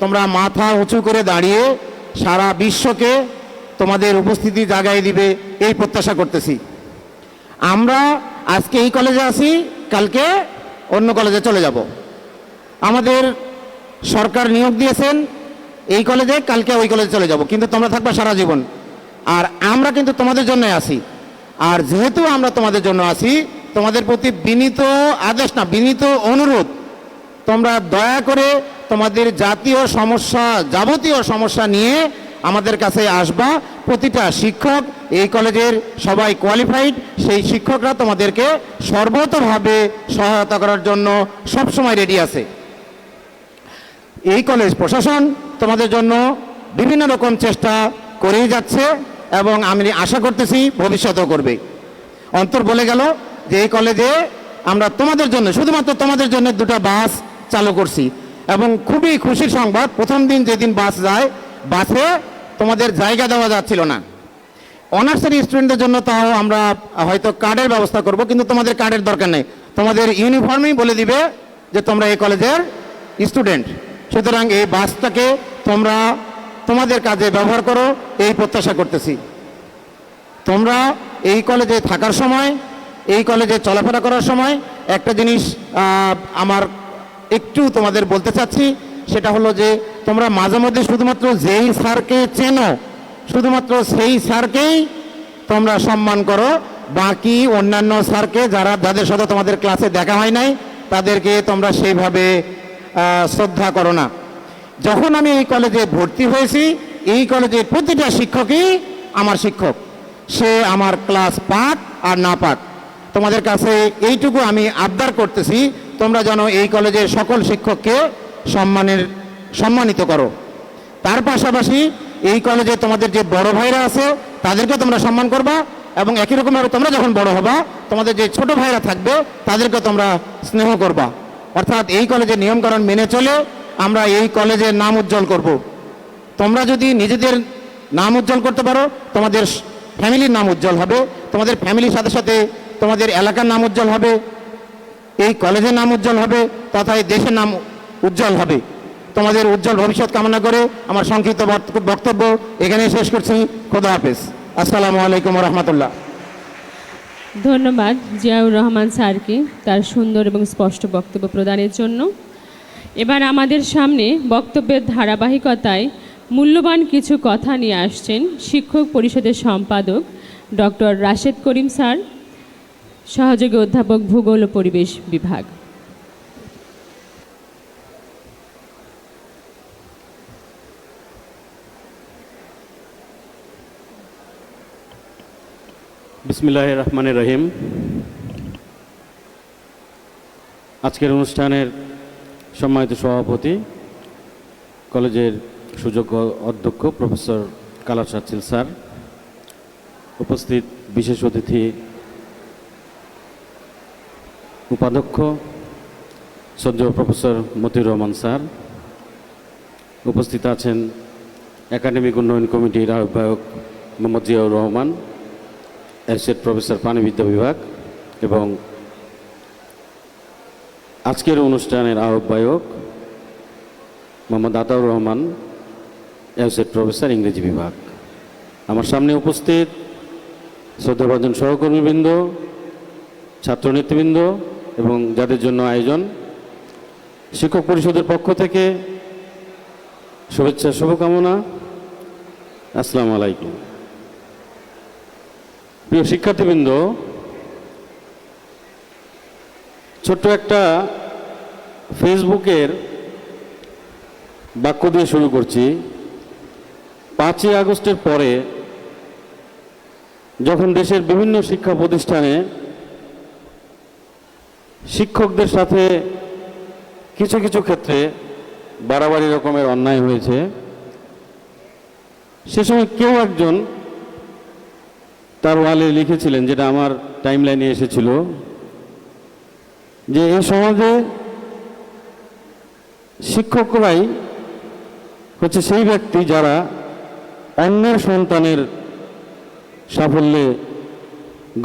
তোমরা মাথা উঁচু করে দাঁড়িয়ে সারা বিশ্বকে তোমাদের উপস্থিতি জাগায় দিবে, এই প্রত্যাশা করতেছি। আমরা আজকে এই কলেজে আছি, কালকে অন্য কলেজে চলে যাব। আমাদের সরকার নিয়োগ দিয়েছেন এই কলেজে, কালকে ওই কলেজে চলে যাব, কিন্তু তোমরা থাকবে সারা জীবন। আর আমরা কিন্তু তোমাদের জন্য আসি। আর যেহেতু আমরা তোমাদের জন্য আসি, তোমাদের প্রতি বিনীত আদেশ না, বিনীত অনুরোধ, তোমরা দয়া করে তোমাদের জাতীয় সমস্যা, যাবতীয় সমস্যা নিয়ে আমাদের কাছে আসবা। প্রতিটা শিক্ষক এই কলেজের সবাই কোয়ালিফাইড, সেই শিক্ষকরা তোমাদেরকে সর্বতোভাবে সহায়তা করার জন্য সবসময় রেডি আছে। এই কলেজ প্রশাসন তোমাদের জন্য বিভিন্ন রকম চেষ্টা করেই যাচ্ছে এবং আমি আশা করতেছি ভবিষ্যতেও করবে। অন্তর বলে গেল যে এই কলেজে আমরা তোমাদের জন্য, শুধুমাত্র তোমাদের জন্য 2টা বাস চালু করছি এবং খুবই খুশির সংবাদ, প্রথম দিন যেদিন বাস যায়, বাসে তোমাদের জায়গা দেওয়া যাচ্ছিল না। অনার্সের স্টুডেন্টদের জন্য তাও আমরা হয়তো কার্ডের ব্যবস্থা করব, কিন্তু তোমাদের কার্ডের দরকার নেই, তোমাদের ইউনিফর্মেই বলে দিবে যে তোমরা এই কলেজের স্টুডেন্ট। সুতরাং এই বাসটাকে তোমরা তোমাদের কাজে ব্যবহার করো, এই প্রত্যাশা করতেছি। তোমরা এই কলেজে থাকার সময়, এই কলেজে চলাফেরা করার সময় একটা জিনিস আমার একটু তোমাদের বলতে চাচ্ছি, সেটা হলো যে তোমরা মাঝে মধ্যে শুধুমাত্র যেই স্যারকে চেনো, শুধুমাত্র সেই স্যারকেই তোমরা সম্মান করো, বাকি অন্যান্য স্যারকে যাদের সাথে তোমাদের ক্লাসে দেখা হয় নাই তাদেরকে তোমরা সেইভাবে শ্রদ্ধা করো না। যখন আমি এই কলেজে ভর্তি হয়েছি, এই কলেজের প্রতিটা শিক্ষকই আমার শিক্ষক, সে আমার ক্লাস পাক আর না পাক। তোমাদের কাছে এইটুকু আমি আবদার করতেছি, তোমরা যেন এই কলেজের সকল শিক্ষককে সম্মানিত করো। তার পাশাপাশি এই কলেজে তোমাদের যে বড় ভাইরা আছে তাদেরকে তোমরা সম্মান করবা এবং একই রকমভাবে তোমরা যখন বড় হবা, তোমাদের যে ছোট ভাইরা থাকবে তাদেরকে তোমরা স্নেহ করবা। অর্থাৎ এই কলেজের নিয়মকানুন মেনে চলে আমরা এই কলেজের নাম উজ্জ্বল করব। তোমরা যদি নিজেদের নাম উজ্জ্বল করতে পারো, তোমাদের ফ্যামিলির নাম উজ্জ্বল হবে, তোমাদের ফ্যামিলির সাথে সাথে তোমাদের এলাকার নাম উজ্জ্বল হবে, এই কলেজের নাম উজ্জ্বল হবে, তথা এই দেশের নাম উজ্জ্বল হবে। তোমাদের উজ্জ্বল ভবিষ্যৎ কামনা করে আমার সংক্ষিপ্ত বক্তব্য এখানে শেষ করছি। খোদা হাফেজ। আসসালামু আলাইকুম রহমতুল্লাহ। ধন্যবাদ জিয়াউর রহমান স্যারকে তার সুন্দর এবং স্পষ্ট বক্তব্য প্রদানের জন্য। এবার আমাদের সামনে বক্তব্যের ধারাবাহিকতায় মূল্যবান কিছু কথা নিয়ে আসছেন শিক্ষক পরিষদের সম্পাদক ডক্টর রাশেদ করিম স্যার, সহযোগী অধ্যাপক ভূগোল ও পরিবেশ বিভাগ। বিসমিল্লাহির রহমানির রহিম। আজকের অনুষ্ঠানের সম্মানিত সভাপতি, কলেজের সুযোগ্য অধ্যক্ষ প্রফেসর কালাচাঁদ চিল স্যার, উপস্থিত বিশেষ অতিথি উপাধ্যক্ষ শ্রদ্ধেয় প্রফেসর মতিউর রহমান স্যার, উপস্থিত আছেন একাডেমিক উন্নয়ন কমিটির আহ্বায়ক মোহাম্মদ জিয়াউর রহমান, অ্যাসোসিয়েট প্রফেসর প্রাণিবিদ্যা বিভাগ, এবং আজকের অনুষ্ঠানের আহ্বায়ক মোহাম্মদ আতাউর রহমান, অ্যাসোসিয়েট প্রফেসর ইংরেজি বিভাগ। আমার সামনে উপস্থিত শ্রদ্ধাভাজন সহকর্মীবৃন্দ, ছাত্রনেতৃবৃন্দ এবং যাদের জন্য আয়োজন, শিক্ষক পরিষদের পক্ষ থেকে শুভেচ্ছা শুভকামনা। আসসালামু আলাইকুম। প্রিয় শিক্ষার্থীবৃন্দ, ছোট্ট একটা ফেসবুকের বাক্য দিয়ে শুরু করছি। 5ই আগস্টের পরে যখন দেশের বিভিন্ন শিক্ষা প্রতিষ্ঠানে শিক্ষকদের সাথে কিছু কিছু ক্ষেত্রে বাড়াবাড়ি রকমের অন্যায় হয়েছে, সে সময় কেউ একজন তার ওয়ালে লিখেছিলেন, যেটা আমার টাইমলাইনে এসেছিল, যে এই সমাজে শিক্ষকরাই হচ্ছে সেই ব্যক্তি যারা অন্যের সন্তানের সাফল্যে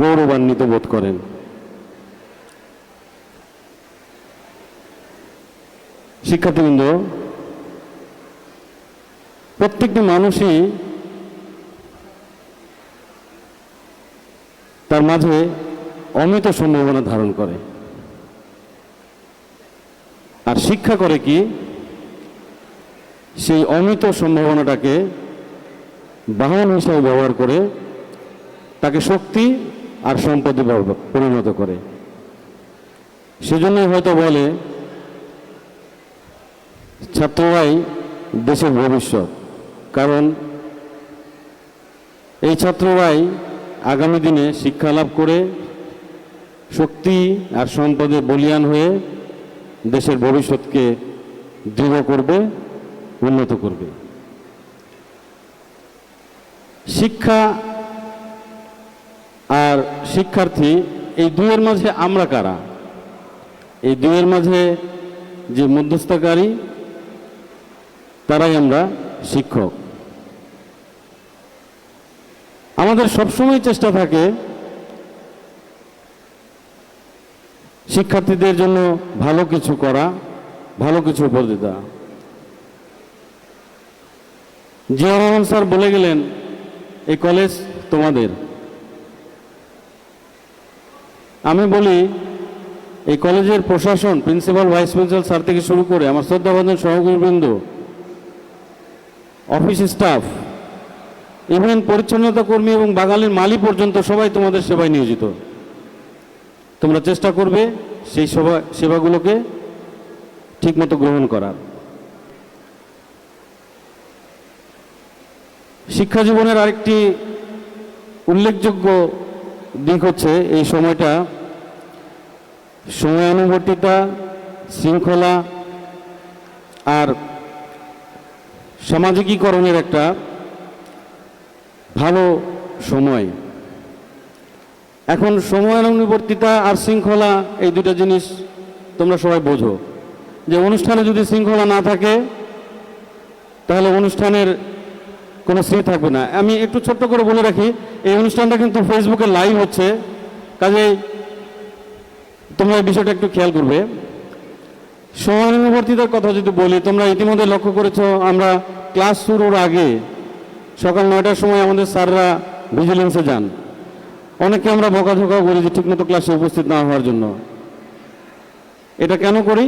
গৌরবান্বিত বোধ করেন। শিক্ষার্থীবৃন্দ, প্রত্যেকটি মানুষই তার মাঝে অমিত সম্ভাবনা ধারণ করে। আর শিক্ষা করে কি, সেই অমিত সম্ভাবনাটাকে বাহন হিসাবে ব্যবহার করে তাকে শক্তি আর সম্পদে পরিণত করে। সেজন্যই হয়তো বলে ছাত্ররাই দেশের ভবিষ্যৎ, কারণ এই ছাত্ররাই আগামী দিনে শিক্ষা লাভ করে শক্তি আর সম্পদে বলীয়ান হয়ে দেশের ভবিষ্যৎকে দৃঢ় করবে, উন্নত করবে। শিক্ষা আর শিক্ষার্থী, এই দুয়ের মাঝে আমরা কারা? এই দুয়ের মাঝে যে মধ্যস্থকারী, তারাই আমরা শিক্ষক। আমাদের সবসময় চেষ্টা থাকে শিক্ষার্থীদের জন্য ভালো কিছু করা, ভালো কিছু উপদেশ দেওয়া। জিয়া রহমান স্যার বলে গেলেন, এই কলেজ তোমাদের। আমি বলি, এই কলেজের প্রশাসন, প্রিন্সিপাল, ভাইস প্রিন্সিপাল স্যার থেকে শুরু করে আমার শ্রদ্ধাভাজন সহকর্মীবৃন্দ, অফিস স্টাফ, ইভেন পরিচ্ছন্নতা কর্মী এবং বাগানের মালি পর্যন্ত সবাই তোমাদের সেবায় নিয়োজিত। তোমরা চেষ্টা করবে সেই সেবাগুলোকে ঠিকমতো গ্রহণ করার। শিক্ষা জীবনের আরেকটি উল্লেখযোগ্য দিক হচ্ছে এই সময়টা সময়ানুবর্তিতা, শৃঙ্খলা আর সামাজিকীকরণের একটা ভালো সময়। এখন সময়ানুবর্তিতা আর শৃঙ্খলা, এই দুটো জিনিস তোমরা সবাই বোঝো, যে অনুষ্ঠানে যদি শৃঙ্খলা না থাকে তাহলে অনুষ্ঠানের কোনো স্মৃতি থাকবে না। আমি একটু ছোট্ট করে বলে রাখি, এই অনুষ্ঠানটা কিন্তু ফেসবুকে লাইভ হচ্ছে, কাজেই তোমরা এই বিষয়টা একটু খেয়াল করবে। সময়ানুবর্তিতার কথা যদি বলি, তোমরা ইতিমধ্যে লক্ষ্য করেছো, আমরা ক্লাস শুরুর আগে সকাল 9টার সময় আমাদের স্যাররা ভিজিলেন্সে যান। অনেকে আমরা বকাঝোকা করি যে ঠিকমতো ক্লাসে উপস্থিত না হওয়ার জন্য। এটা কেন করি?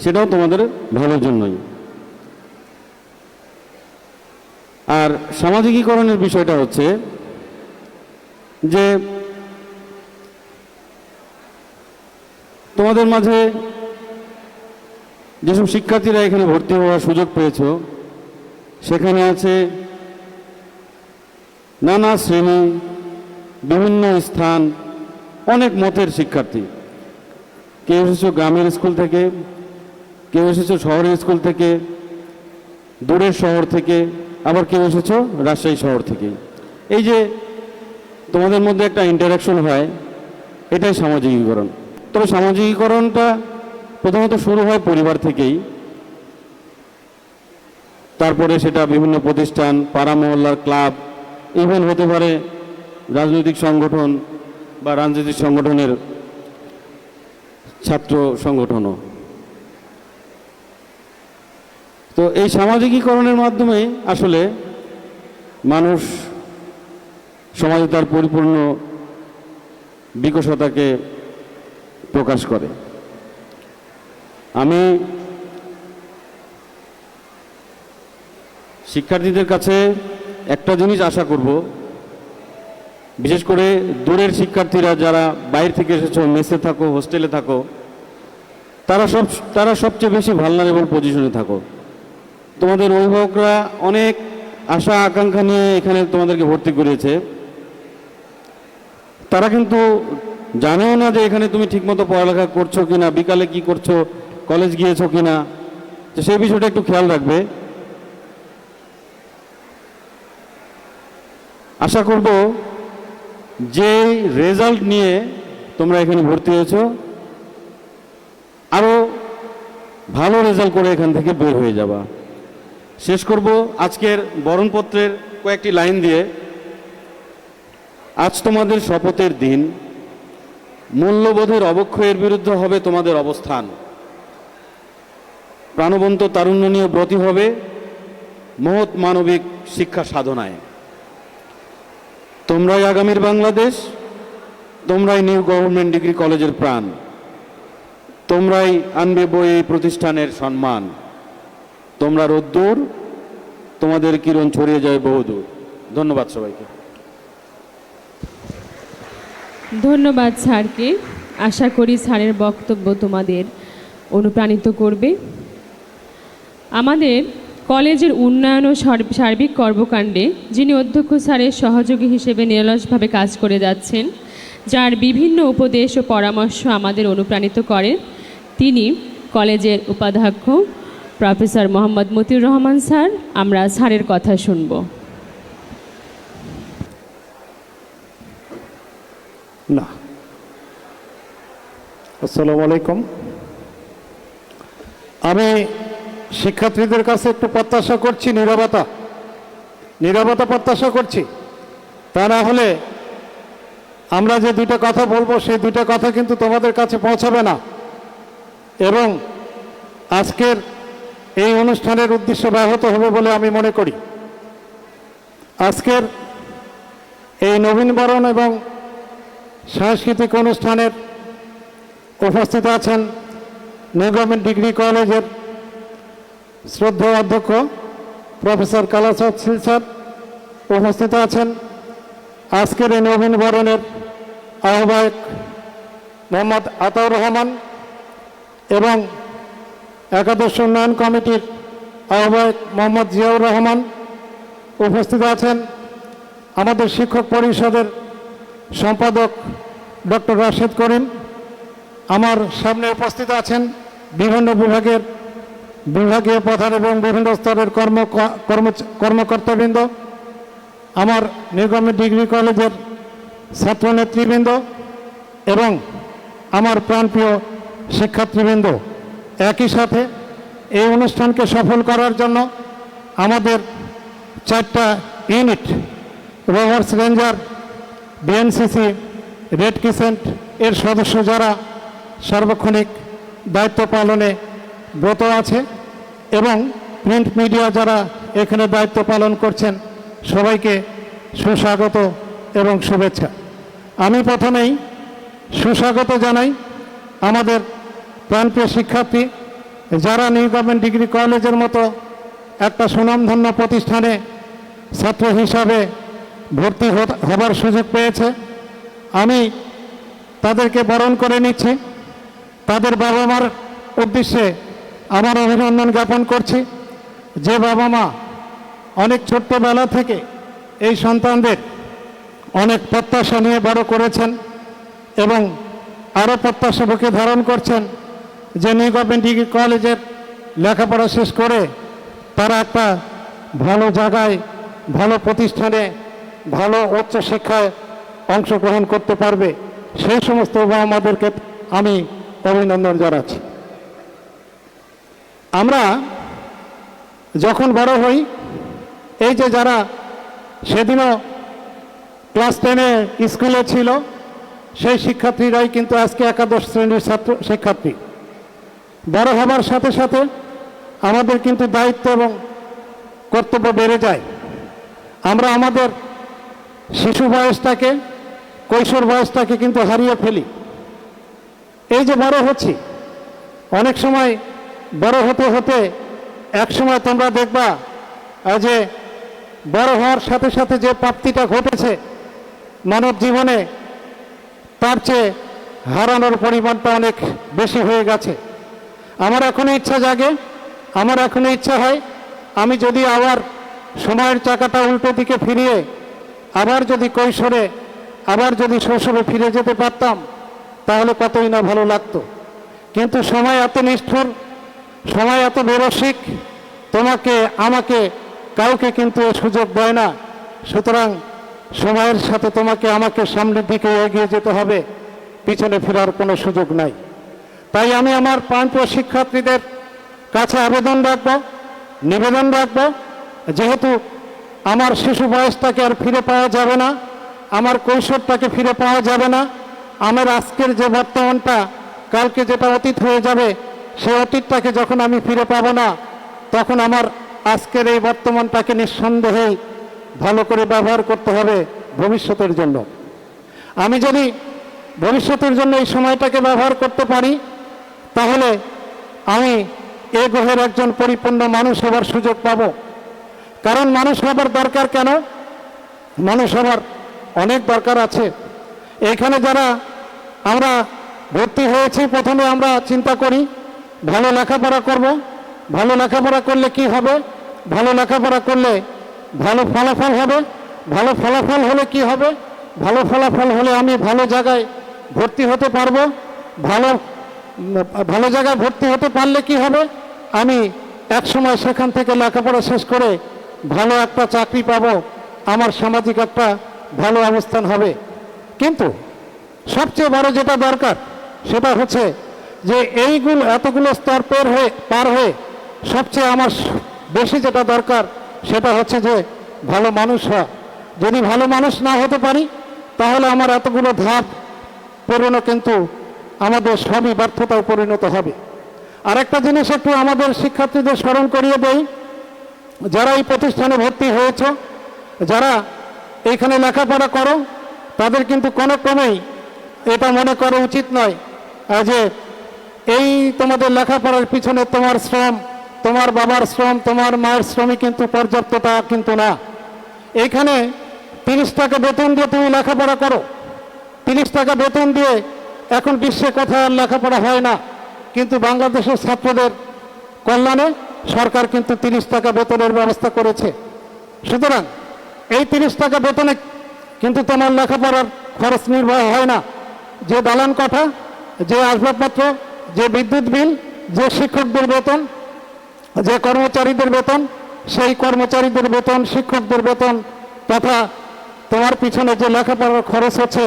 সেটাও তোমাদের ভালোর জন্যই। আর সামাজিকীকরণের বিষয়টা হচ্ছে যে তোমাদের মাঝে যেসব শিক্ষার্থীরা এখানে ভর্তি হওয়ার সুযোগ পেয়েছো, সেখানে আছে নানা শ্রেণী, বিভিন্ন স্থান, অনেক মতের শিক্ষার্থী। কেউ এসেছো গ্রামের স্কুল থেকে, কেউ এসেছো শহরের স্কুল থেকে, দূরের শহর থেকে, আবার কেউ এসেছো রাজশাহী শহর থেকে। এই যে তোমাদের মধ্যে একটা ইন্টারাকশন হয়, এটাই সামাজিকীকরণ। তবে সামাজিকীকরণটা প্রথমত শুরু হয় পরিবার থেকেই, তারপরে সেটা বিভিন্ন প্রতিষ্ঠান, পাড়া মহল্লার ক্লাব, ইভেন হতে পারে রাজনৈতিক সংগঠন বা রাজনৈতিক সংগঠনের ছাত্র সংগঠনও। তো এই সামাজিকীকরণের মাধ্যমে আসলে মানুষ সমাজে তার পরিপূর্ণ বিকশতাকে প্রকাশ করে। আমি শিক্ষার্থীদের কাছে একটা জিনিস আশা করব, বিশেষ করে দূরের শিক্ষার্থীরা যারা বাইরে থেকে এসেছো, মেসে থাকো, হোস্টেলে থাকো, তারা সবচেয়ে বেশি ভালনারেবল পজিশনে থাকো। তোমাদের অভিভাবকরা অনেক আশা আকাঙ্ক্ষা নিয়ে এখানে তোমাদেরকে ভর্তি করেছে। তারা কিন্তু জানেও না যে এখানে তুমি ঠিকমতো পড়ালেখা করছো কিনা, বিকালে কি করছো, কলেজ গিয়েছো কিনা। তো সেই বিষয়টা একটু খেয়াল রাখবে। আশা করব যে রেজাল্ট নিয়ে তোমরা এখানে ভর্তি হয়েছো, আরো ভালো রেজাল্ট করে এখান থেকে বের হয়ে যাবা। শেষ করব আজকের বরণপত্রের কয়েকটি লাইন দিয়ে। আজ তোমাদের শপথের দিন, মূল্যবোধের অবক্ষয়ের বিরুদ্ধে হবে তোমাদের অবস্থান। প্রাণবন্ত তারুণ্য নিয়ে ব্রতী হবে মহৎ মানবিক শিক্ষা সাধনায়। তোমরাই আগামীর বাংলাদেশ, তোমরাই নিউ গভর্নমেন্ট ডিগ্রি কলেজের প্রাণ। তোমরাই আনবে বই এই প্রতিষ্ঠানের সম্মান। তোমরা রোদ্দুর, তোমাদের কিরণ ছড়িয়ে যায় বহুদূর। ধন্যবাদ সবাইকে। ধন্যবাদ স্যারকে। আশা করি স্যারের বক্তব্য তোমাদের অনুপ্রাণিত করবে। আমাদের কলেজের উন্নয়ন ও সার্বিক কর্মকাণ্ডে যিনি অধ্যক্ষ স্যারের সহযোগী হিসেবে নিরলসভাবে কাজ করে যাচ্ছেন, যার বিভিন্ন উপদেশ ও পরামর্শ আমাদের অনুপ্রাণিত করে, তিনি কলেজের উপাধ্যক্ষ প্রফেসর মোহাম্মদ মতিউর রহমান স্যার। আমরা স্যারের কথা শুনব। না, আসসালামু আলাইকুম। আমি শিক্ষার্থীদের কাছে একটু প্রত্যাশা করছি নীরবতা প্রত্যাশা করছি। তা না হলে আমরা যে দুইটা কথা বলবো সেই দুইটা কথা কিন্তু তোমাদের কাছে পৌঁছাবে না, এবং আজকের এই অনুষ্ঠানের উদ্দেশ্য ব্যাহত হবে বলে আমি মনে করি। আজকের এই নবীনবরণ এবং সাংস্কৃতিক অনুষ্ঠানের উপস্থিত আছেন নিউ গভর্নমেন্ট ডিগ্রি কলেজের শ্রদ্ধেয় অধ্যক্ষ প্রফেসর কালাচাঁদ শীল স্যার, উপস্থিত আছেন আজকের এই নবীনবরণের আহ্বায়ক মোহাম্মদ আতাউর রহমান এবং একাদশ উন্নয়ন কমিটির আহ্বায়ক মোহাম্মদ জিয়াউর রহমান, উপস্থিত আছেন আমাদের শিক্ষক পরিষদের সম্পাদক ডক্টর রাশেদ করিম, আমার সামনে উপস্থিত আছেন বিভিন্ন বিভাগীয় প্রধান এবং বিভিন্ন স্তরের কর্মকর্তাবৃন্দ, আমার নিউ গভর্নমেন্ট ডিগ্রি কলেজের ছাত্র নেতৃবৃন্দ এবং আমার প্রাণপ্রিয় শিক্ষার্থীবৃন্দ। একই সাথে এই অনুষ্ঠানকে সফল করার জন্য আমাদের 4টা unit, rovers ranger, BNCC, red crescent এর সদস্য যারা সার্বক্ষণিক দায়িত্ব পালনে ব্রত আছে এবং প্রিন্ট মিডিয়া যারা এখানে দায়িত্ব পালন করছেন, সবাইকে সুস্বাগত এবং শুভেচ্ছা। আমি প্রথমেই সুস্বাগত জানাই আমাদের প্রাণপ্রিয় শিক্ষার্থী যারা নিউ গভর্নমেন্ট ডিগ্রি কলেজের মতো একটা সুনামধন্য প্রতিষ্ঠানে ছাত্র হিসাবে ভর্তি হবার সুযোগ পেয়েছে। আমি তাদেরকে বরণ করে নিচ্ছি। তাদের বাবা মার উদ্দেশ্যে আমার অভিনন্দন জ্ঞাপন করছি, যে বাবা মা অনেক ছোট্টবেলা থেকে এই সন্তানদের অনেক প্রত্যাশা নিয়ে বড় করেছেন এবং আরও প্রত্যাশা বুকে ধারণ করছেন যে নিউ গভর্নমেন্ট ডিগ্রি কলেজের লেখাপড়া শেষ করে তারা একটা ভালো জায়গায়, ভালো প্রতিষ্ঠানে, ভালো উচ্চশিক্ষায় অংশগ্রহণ করতে পারবে, সেই সমস্ত বাবা মাদেরকে আমি অভিনন্দন জানাচ্ছি। আমরা যখন বড় হই, এই যে যারা সেদিনও ক্লাস 10-এ স্কুলে ছিল সেই শিক্ষার্থীরাই কিন্তু আজকে একাদশ শ্রেণীর শিক্ষার্থী। বড় হবার সাথে সাথে আমাদের কিন্তু দায়িত্ব এবং কর্তব্য বেড়ে যায়। আমরা আমাদের শিশু বয়সটাকে, কৈশোর বয়সটাকে কিন্তু হারিয়ে ফেলি। এই যে বড় হচ্ছি, অনেক সময় বড় হতে হতে এক সময় তোমরা দেখবা যে বড় হওয়ার সাথে সাথে যে প্রাপ্তিটা ঘটেছে মানব জীবনে, তার চেয়ে হারানোর পরিমাণটা অনেক বেশি হয়ে গেছে। আমার এখনো ইচ্ছা জাগে, আমার এখনো ইচ্ছা হয় আমি যদি আবার সময়ের চাকাটা উল্টো দিকে ফিরিয়ে আবার যদি কৈশোরে, আবার যদি শৈশবে ফিরে যেতে পারতাম তাহলে কতই না ভালো লাগতো। কিন্তু সময় এত নিষ্ঠুর, সময় এত বেরসিক, তোমাকে আমাকে কাউকে কিন্তু এ সুযোগ দেয় না। সুতরাং সময়ের সাথে তোমাকে আমাকে সামনের দিকে এগিয়ে যেতে হবে, পিছনে ফেরার কোনো সুযোগ নাই। তাই আমি আমার প্রাণপ্রিয় শিক্ষার্থীদের কাছে আবেদন রাখব, নিবেদন রাখব, যেহেতু আমার শিশু বয়সটাকে আর ফিরে পাওয়া যাবে না, আমার কৈশোরটাকে ফিরে পাওয়া যাবে না, আমার আজকের যে বর্তমানটা কালকে যেটা অতীত হয়ে যাবে, সেই অতীতটাকে যখন আমি ফিরে পাবো না, তখন আমার আজকের এই বর্তমানটাকে নিঃসন্দেহে ভালো করে ব্যবহার করতে হবে ভবিষ্যতের জন্য। আমি যদি ভবিষ্যতের জন্য এই সময়টাকে ব্যবহার করতে পারি, তাহলে আমি এ গ্রহের একজন পরিপূর্ণ মানুষ হবার সুযোগ পাব। কারণ মানুষ হবার দরকার কেন? মানুষ হবার অনেক দরকার আছে। এখানে যারা আমরা ভর্তি হয়েছি, প্রথমে আমরা চিন্তা করি ভালো লেখাপড়া করব। ভালো লেখাপড়া করলে কি হবে? ভালো লেখাপড়া করলে ভালো ফলাফল হবে। ভালো ফলাফল হলে কি হবে? ভালো ফলাফল হলে আমি ভালো জায়গায় ভর্তি হতে পারবো। ভালো জায়গায় ভর্তি হতে পারলে কি হবে? আমি একসময় সেখান থেকে লেখাপড়া শেষ করে ভালো একটা চাকরি পাবো, আমার সামাজিক একটা ভালো অবস্থান হবে। কিন্তু সবচেয়ে বড় যেটা দরকার সেটা হচ্ছে যে এতগুলো স্তর পার হয়ে সবচেয়ে আমার বেশি যেটা দরকার সেটা হচ্ছে যে ভালো মানুষ হওয়া। যদি ভালো মানুষ না হতে পারি তাহলে আমার এতগুলো ধাপ পূরণ কিন্তু আমাদের সবই ব্যর্থতায় পরিণত হবে। আরেকটা জিনিস একটু আমাদের শিক্ষার্থীদের স্মরণ করিয়ে দেই, যারা এই প্রতিষ্ঠানে ভর্তি হয়েছ, যারা এইখানে লেখাপড়া করো, তাদের কিন্তু কোনো ক্রমেই এটা মনে করা উচিত নয় যে এই তোমাদের লেখাপড়ার পিছনে তোমার শ্রম, তোমার বাবার শ্রম, তোমার মায়ের শ্রমই কিন্তু পর্যাপ্ততা কিন্তু না। এইখানে 30 টাকা বেতন দিয়ে তুমি লেখাপড়া করো। 30 টাকা বেতন দিয়ে এখন বিশ্বে কোথাও লেখাপড়া হয় না, কিন্তু বাংলাদেশের ছাত্রদের কল্যাণে সরকার কিন্তু 30 টাকা বেতনের ব্যবস্থা করেছে। সুতরাং এই 30 টাকা বেতনে কিন্তু তোমার লেখাপড়ার খরচ নির্বাহ হয় না। যে দালান কাঠা, যে আসবাবপত্র, যে বিদ্যুৎ বিল, যে শিক্ষকদের বেতন, যে কর্মচারীদের বেতন, সেই কর্মচারীদের বেতন, শিক্ষকদের বেতন তথা তোমার পিছনে যে লেখাপড়ার খরচ হচ্ছে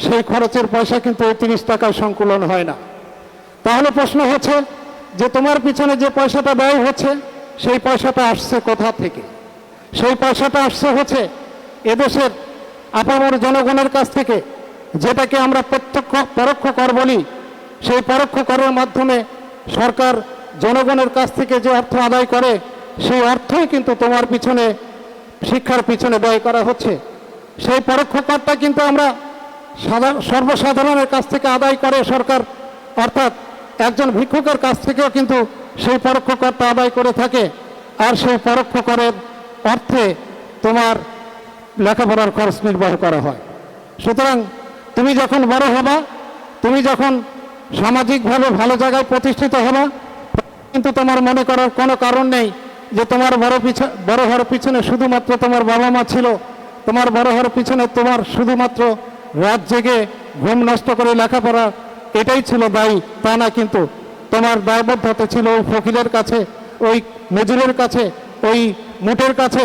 সেই খরচের পয়সা কিন্তু এই 30 টাকায় সংকুলন হয় না। তাহলে প্রশ্ন হচ্ছে যে তোমার পিছনে যে পয়সাটা ব্যয় হচ্ছে সেই পয়সাটা আসছে কোথা থেকে? সেই পয়সাটা আসছে হচ্ছে এদেশের আপামর জনগণের কাছ থেকে, যেটাকে আমরা পরোক্ষ কর বলি। সেই পরোক্ষ করের মাধ্যমে সরকার জনগণের কাছ থেকে যে অর্থ আদায় করে সেই অর্থই কিন্তু তোমার পিছনে, শিক্ষার পিছনে ব্যয় করা হচ্ছে। সেই পরোক্ষ করটা কিন্তু আমরা সর্বসাধারণের কাছ থেকে আদায় করে সরকার, অর্থাৎ একজন ভিক্ষুকের কাছ থেকেও কিন্তু সেই পরোক্ষ করটা আদায় করে থাকে। আর সেই পরোক্ষ করের অর্থে তোমার লেখাপড়ার খরচ নির্বাহ করা হয়। সুতরাং তুমি যখন বড় হবা, তুমি যখন সামাজিকভাবে ভালো জায়গায় প্রতিষ্ঠিত হবা, কিন্তু তোমার মনে করার কোনো কারণ নেই যে তোমার বড় হওয়ার পিছনে শুধুমাত্র তোমার বাবা মা ছিল, তোমার বড় হওয়ার পিছনে তোমার শুধুমাত্র রাত জেগে ঘুম নষ্ট করে লেখাপড়া এটাই ছিল দায়ী, তা না। কিন্তু তোমার দায়বদ্ধতা ছিল ওই ফকিরের কাছে, ওই মজুরের কাছে, ওই মুটের কাছে,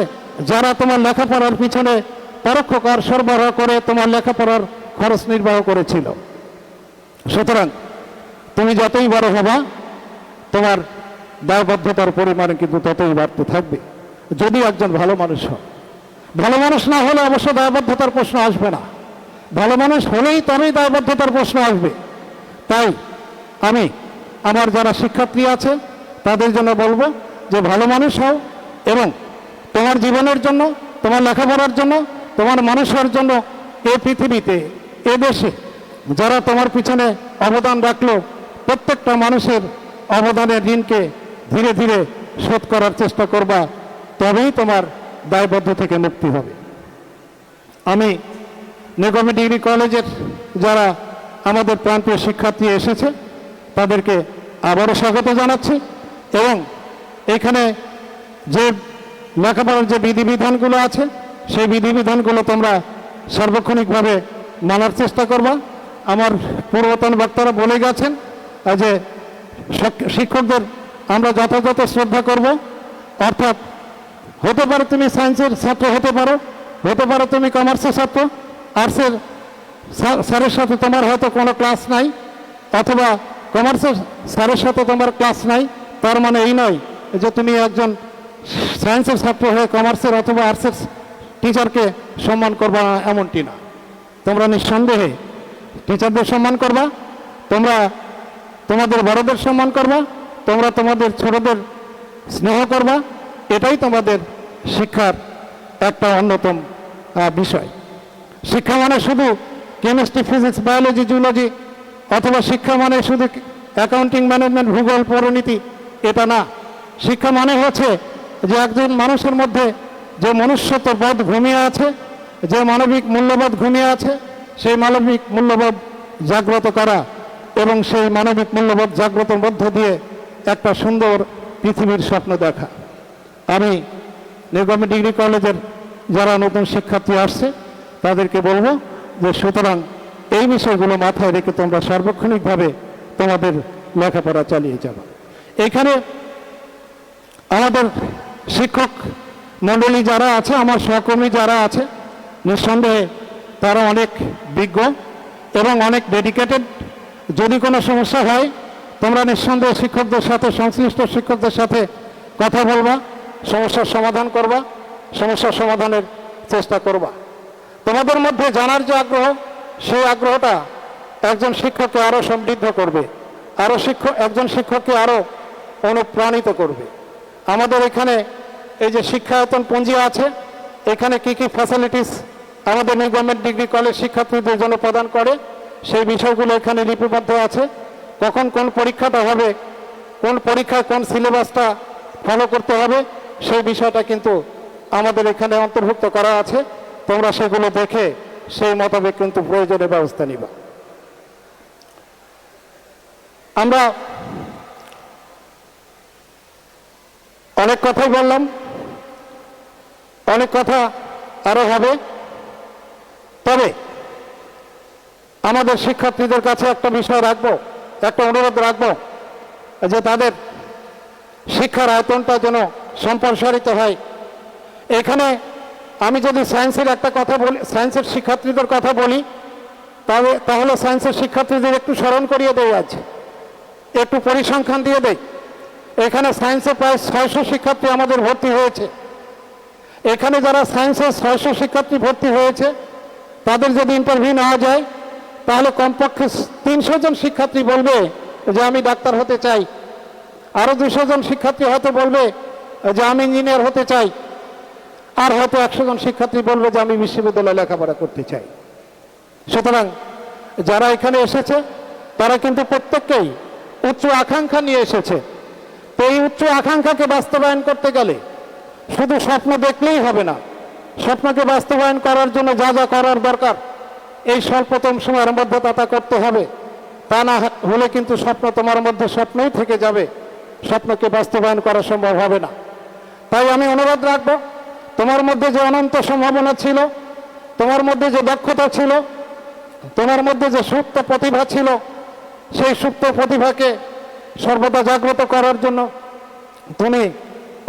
যারা তোমার লেখাপড়ার পিছনে পরোক্ষ কর সরবরাহ করে তোমার লেখাপড়ার খরচ নির্বাহ করেছিল। সুতরাং তুমি যতই বড় হবা তোমার দায়বদ্ধতার পরিমাণ কিন্তু ততই বাড়তে থাকবে, যদি একজন ভালো মানুষ হয়। ভালো মানুষ না হলে অবশ্য দায়বদ্ধতার প্রশ্ন আসবে না, ভালো মানুষ হলেই তবেই দায়বদ্ধতার প্রশ্ন আসবে। তাই আমি আমার যারা শিক্ষার্থী আছে তাদের জন্য বলবো যে ভালো মানুষ হও এবং তোমার জীবনের জন্য, তোমার লেখাপড়ার জন্য, তোমার মানুষ হওয়ার জন্য এই পৃথিবীতে, এ দেশে যারা তোমার পিছনে অবদান রাখলো প্রত্যেকটা মানুষের অবদানের ঋণকে ধীরে ধীরে শোধ করার চেষ্টা করবা, তবেই তোমার দায়বদ্ধ থেকে মুক্তি হবে। আমি নিগমে ডিগ্রি কলেজের যারা আমাদের প্রান্তীয় শিক্ষার্থী এসেছে তাদেরকে আবারও স্বাগত জানাচ্ছি এবং এখানে যে লেখাপড়ার যে বিধিবিধানগুলো আছে সেই বিধিবিধানগুলো তোমরা সার্বক্ষণিকভাবে মানার চেষ্টা করবা। আমার পূর্বতন বক্তারা বলে গেছেন যে শিক্ষকদের আমরা যথাযথ শ্রদ্ধা করব, অর্থাৎ হতে পারে তুমি সায়েন্সের ছাত্র হতে পারো তুমি কমার্সের ছাত্র, আর্টসের স্যারের সাথে তোমার হয়তো কোনো ক্লাস নাই, অথবা কমার্সের স্যারের সাথে তোমার ক্লাস নাই, তার মানে এই নয় যে তুমি একজন সায়েন্সের ছাত্র হয়ে কমার্সের অথবা আর্টসের টিচারকে সম্মান করবা, এমনটি না। তোমরা নিঃসন্দেহে টিচারদের সম্মান করবা, তোমরা তোমাদের বড়দের সম্মান করবা, তোমরা তোমাদের ছোটদের স্নেহ করবা, এটাই তোমাদের শিক্ষার একটা অন্যতম বিষয়। শিক্ষা মানে শুধু কেমিস্ট্রি, ফিজিক্স, বায়োলজি, জুলজি, অথবা শিক্ষা মানে শুধু অ্যাকাউন্টিং ম্যানেজমেন্ট, ভূগোল, পরিণীতি, এটা না। শিক্ষা মানে হচ্ছে যে একজন মানুষের মধ্যে যে মনুষ্যত্ববোধ ঘুমিয়ে আছে, যে মানবিক মূল্যবোধ ঘুমিয়ে আছে, সেই মানবিক মূল্যবোধ জাগ্রত করা এবং সেই মানবিক মূল্যবোধ জাগ্রতের মধ্য দিয়ে একটা সুন্দর পৃথিবীর স্বপ্ন দেখা। আমি নিউ গভর্নমেন্ট ডিগ্রি কলেজের যারা নতুন শিক্ষার্থী আসছে তাদেরকে বলবো যে সুতরাং এই বিষয়গুলো মাথায় রেখে তোমরা সার্বক্ষণিকভাবে তোমাদের লেখাপড়া চালিয়ে যাবে। এখানে আমাদের শিক্ষক মণ্ডলী যারা আছে, আমার সহকর্মী যারা আছে, নিঃসন্দেহে তারা অনেক বিজ্ঞ এবং অনেক ডেডিকেটেড। যদি কোনো সমস্যা হয় তোমরা নিঃসন্দেহে শিক্ষকদের সাথে, সংশ্লিষ্ট শিক্ষকদের সাথে কথা বলবা, সমস্যার সমাধান করবা, সমস্যার সমাধানের চেষ্টা করবা। তোমাদের মধ্যে জানার যে আগ্রহ, সেই আগ্রহটা একজন শিক্ষককে আরও সমৃদ্ধ করবে, একজন শিক্ষককে আরও অনুপ্রাণিত করবে। আমাদের এখানে এই যে শিক্ষায়তন পুঁজি আছে, এখানে কি কি ফ্যাসিলিটিস আমাদের নিউ গভর্নমেন্ট ডিগ্রি কলেজ শিক্ষার্থীদের জন্য প্রদান করে সেই বিষয়গুলো এখানে লিপিবদ্ধ আছে। কখন কোন পরীক্ষাটা হবে, কোন পরীক্ষায় কোন সিলেবাসটা ফলো করতে হবে, সেই বিষয়টা কিন্তু আমাদের এখানে অন্তর্ভুক্ত করা আছে। তোমরা সেগুলো দেখে সেই মোতাবেক কিন্তু প্রয়োজনীয় ব্যবস্থা নিবা। আমরা অনেক কথাই বললাম, অনেক কথা আরো হবে। তবে আমাদের শিক্ষার্থীদের কাছে একটা বিষয় রাখবো, একটা অনুরোধ রাখবো যে তাদের শিক্ষার আয়তনটা যেন সম্প্রসারিত হয়। এখানে আমি যদি সায়েন্সের একটা কথা বলি, সায়েন্সের শিক্ষার্থীদের কথা বলি, তাহলে সায়েন্সের শিক্ষার্থীদের একটু স্মরণ করিয়ে দেয়, আজ একটু পরিসংখ্যান দিয়ে দেয়। এখানে সায়েন্সে প্রায় 600 শিক্ষার্থী আমাদের ভর্তি হয়েছে। এখানে যারা সায়েন্সে 600 শিক্ষার্থী ভর্তি হয়েছে, তাদের যদি ইন্টারভিউ নেওয়া যায় তাহলে কমপক্ষে 300 জন শিক্ষার্থী বলবে যে আমি ডাক্তার হতে চাই, আরও 200 জন শিক্ষার্থী হয়তো বলবে যে আমি ইঞ্জিনিয়ার হতে চাই, আর হয়তো 100 জন শিক্ষার্থী বলবে যে আমি বিশ্ববিদ্যালয়ে লেখাপড়া করতে চাই। সুতরাং যারা এখানে এসেছে তারা কিন্তু প্রত্যেককেই উচ্চ আকাঙ্ক্ষা নিয়ে এসেছে। তো এই উচ্চ আকাঙ্ক্ষাকে বাস্তবায়ন করতে গেলে শুধু স্বপ্ন দেখলেই হবে না, স্বপ্নকে বাস্তবায়ন করার জন্য যা যা করার দরকার এই স্বল্পতম সময়ের মধ্যে তা করতে হবে। তা না হলে কিন্তু স্বপ্ন তোমার মধ্যে স্বপ্নই থেকে যাবে, স্বপ্নকে বাস্তবায়ন করা সম্ভব হবে না। তাই আমি অনুরোধ রাখবো, তোমার মধ্যে যে অনন্ত সম্ভাবনা ছিল, তোমার মধ্যে যে দক্ষতা ছিল, তোমার মধ্যে যে সুপ্ত প্রতিভা ছিল, সেই সুপ্ত প্রতিভাকে সর্বদা জাগ্রত করার জন্য তুমি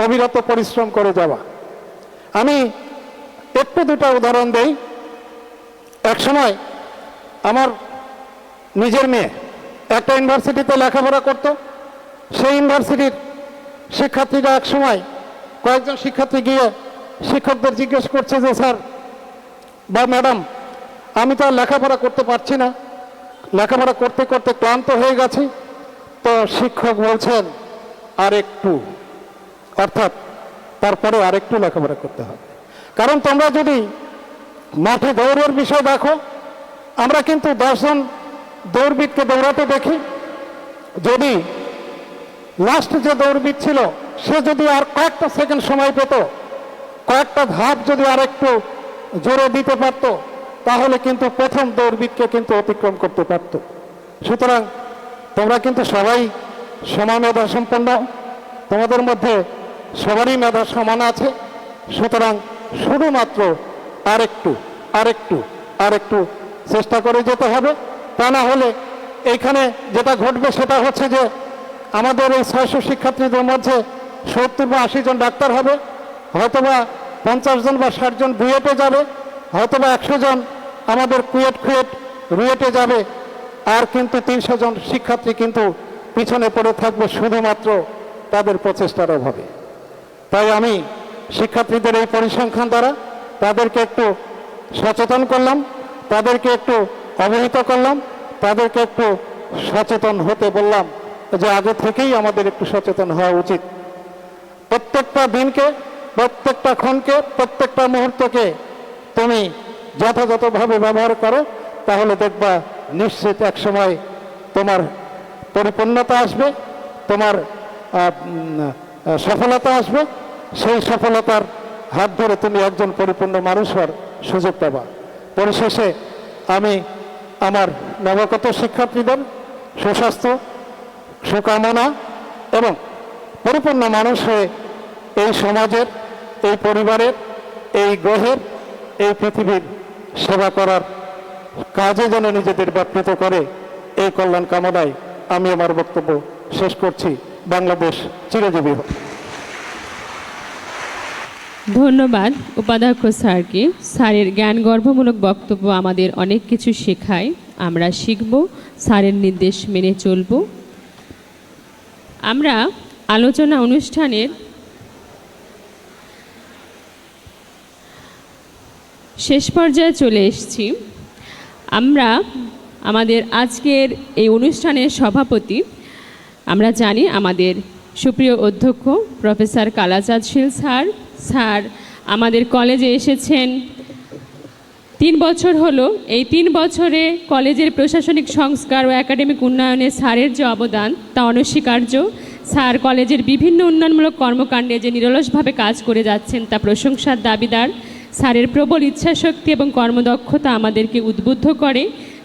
অবিরত পরিশ্রম করে যাবা। আমি একটু দুটা উদাহরণ দেই। এক সময় আমার নিজের মেয়ে একটা ইউনিভার্সিটিতে লেখাপড়া করত। সেই ইউনিভার্সিটির শিক্ষার্থীরা এক সময় কয়েকজন শিক্ষার্থী গিয়ে শিক্ষকদের জিজ্ঞেস করছে যে স্যার বা ম্যাডাম, আমি তো আর লেখাপড়া করতে পারছি না, লেখাপড়া করতে করতে ক্লান্ত হয়ে গেছি। তো শিক্ষক বলছেন আর একটু, অর্থাৎ তারপরে আরেকটু লেখাপড়া করতে হবে। কারণ তোমরা যদি মাঠে দৌড়ের বিষয় দেখো, আমরা কিন্তু 10 জন দৌড়বিদকে দৌড়াতে দেখি। যদি লাস্ট যে দৌড়বিদ ছিল সে যদি আর কয়েকটা সেকেন্ড সময় পেত, কয়েকটা ধাপ যদি আর একটু জোরে দিতে পারত, তাহলে কিন্তু প্রথম দৌড়বিদকে কিন্তু অতিক্রম করতে পারত। সুতরাং তোমরা কিন্তু সবাই সমান মেধা সম্পন্ন, তোমাদের মধ্যে সবারই মেধা সমান আছে। সুতরাং শুধুমাত্র আরেকটু আরেকটু আরেকটু চেষ্টা করে যেতে হবে। তা না হলে এইখানে যেটা ঘটবে সেটা হচ্ছে যে আমাদের এই 600 শিক্ষার্থীদের মধ্যে 70 বা 80 জন ডাক্তার হবে, হয়তোবা 50 জন বা 60 জন বুয়েটে যাবে, হয়তোবা 100 জন আমাদের কুয়েট রুয়েটে যাবে, আর কিন্তু 300 জন শিক্ষার্থী কিন্তু পিছনে পড়ে থাকবে শুধুমাত্র তাদের প্রচেষ্টার অভাবে। তাই আমি শিক্ষার্থীদের এই পরিসংখ্যান দ্বারা তাদেরকে একটু সচেতন করলাম, তাদেরকে একটু অবহিত করলাম, তাদেরকে একটু সচেতন হতে বললাম যে আগে থেকেই আমাদের একটু সচেতন হওয়া উচিত। প্রত্যেকটা দিনকে, প্রত্যেকটা ক্ষণকে, প্রত্যেকটা মুহূর্তকে তুমি যথাযথভাবে ব্যবহার করো, তাহলে দেখবা নিশ্চিত এক সময় তোমার পরিপূর্ণতা আসবে, তোমার সফলতা আসবে। সেই সফলতার হাত ধরে তুমি একজন পরিপূর্ণ মানুষ হওয়ার সুযোগ পাবা। পরিশেষে আমি আমার নবাগত শিক্ষার্থীদের সুস্বাস্থ্য, সুকামনা এবং পরিপূর্ণ মানুষ হয়ে এই সমাজের, এই পরিবারের, এই গ্রহের, এই পৃথিবীর সেবা করার কাজে যেন নিজেদের ব্যাপৃত করে, এই কল্যাণ কামনায় আমি আমার বক্তব্য শেষ করছি। বাংলাদেশ চিরজীবী হোক। ধন্যবাদ উপাধ্যক্ষ স্যারকে। স্যারের জ্ঞানগর্ভমূলক বক্তব্য আমাদের অনেক কিছু শেখায়, আমরা শিখব, স্যারের নির্দেশ মেনে চলব। আমরা আলোচনা অনুষ্ঠানের শেষ পর্যায়ে চলে এসেছি। আমরা আমাদের আজকের এই অনুষ্ঠানের সভাপতি, আমরা জানি আমাদের সুপ্রিয় অধ্যক্ষ প্রফেসর কালাচাঁদ শীল স্যার। স্যার আমাদের কলেজে এসেছেন 3 বছর হলো। এই 3 বছরে কলেজের প্রশাসনিক সংস্কার ও একাডেমিক উন্নয়নে স্যারের যে অবদান তা অনস্বীকার্য। স্যার কলেজের বিভিন্ন উন্নয়নমূলক কর্মকাণ্ডে যে নিরলসভাবে কাজ করে যাচ্ছেন তা প্রশংসার দাবিদার। স্যারের প্রবল ইচ্ছাশক্তি এবং কর্মদক্ষতা আমাদেরকে উদ্বুদ্ধ করে।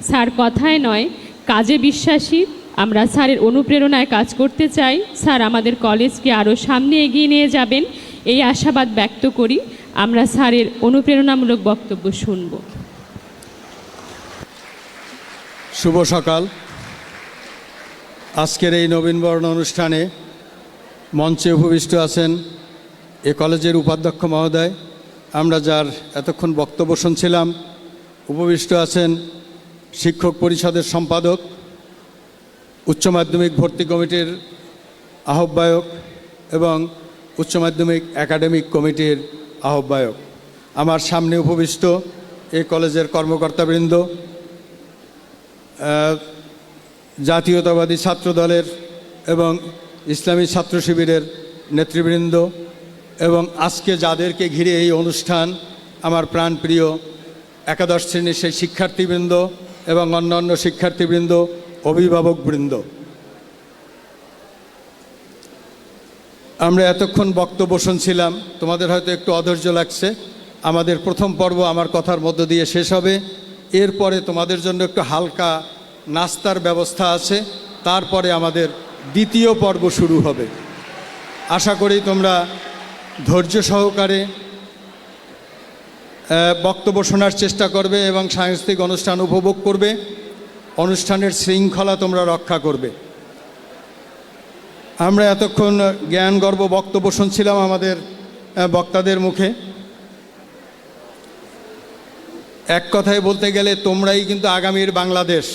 স্যার কথায় নয়, কাজে বিশ্বাসী। আমরা স্যারের অনুপ্রেরণায় কাজ করতে চাই। স্যার আমাদের কলেজকে আরও সামনে এগিয়ে নিয়ে যাবেন, এই আশাবাদ ব্যক্ত করি। আমরা স্যারের অনুপ্রেরণামূলক বক্তব্য শুনব। শুভ সকাল। আজকের এই নবীনবরণ অনুষ্ঠানে মঞ্চে উপবিষ্ট আছেন এ কলেজের উপাধ্যক্ষ মহোদয়, আমরা যার এতক্ষণ বক্তব্য শুনছিলাম। উপবিষ্ট আছেন শিক্ষক পরিষদের সম্পাদক, উচ্চ মাধ্যমিক ভর্তি কমিটির আহ্বায়ক এবং উচ্চ মাধ্যমিক একাডেমিক কমিটির আহ্বায়ক। আমার সামনে উপবিষ্ট এই কলেজের কর্মকর্তাবৃন্দ, জাতীয়তাবাদী ছাত্র দলের এবং ইসলামী ছাত্র শিবিরের নেতৃবৃন্দ এবং আজকে যাদেরকে ঘিরে এই অনুষ্ঠান, আমার প্রাণপ্রিয় একাদশ শ্রেণীর সেই শিক্ষার্থীবৃন্দ এবং অন্যান্য শিক্ষার্থীবৃন্দ, অভিভাবকবৃন্দ। আমরা এতক্ষণ বক্তব্য শুনছিলাম, তোমাদের হয়তো একটু অধৈর্য লাগছে। আমাদের প্রথম পর্ব আমার কথার মধ্য দিয়ে শেষ হবে। এরপরে তোমাদের জন্য একটু হালকা নাস্তার ব্যবস্থা আছে, তারপরে আমাদের দ্বিতীয় পর্ব শুরু হবে। আশা করি তোমরা ধৈর্য সহকারে বক্তব্য শোনার চেষ্টা করবে এবং সাংস্কৃতিক অনুষ্ঠান উপভোগ করবে। অনুষ্ঠানের শৃঙ্খলা তোমরা রক্ষা করবে। আমরা এতক্ষণ জ্ঞানগর্ভ বক্তব্য শুনছিলাম আমাদের বক্তাদের মুখে। এক কথায় বলতে গেলে তোমরাই কিন্তু আগামীর বাংলাদেশ।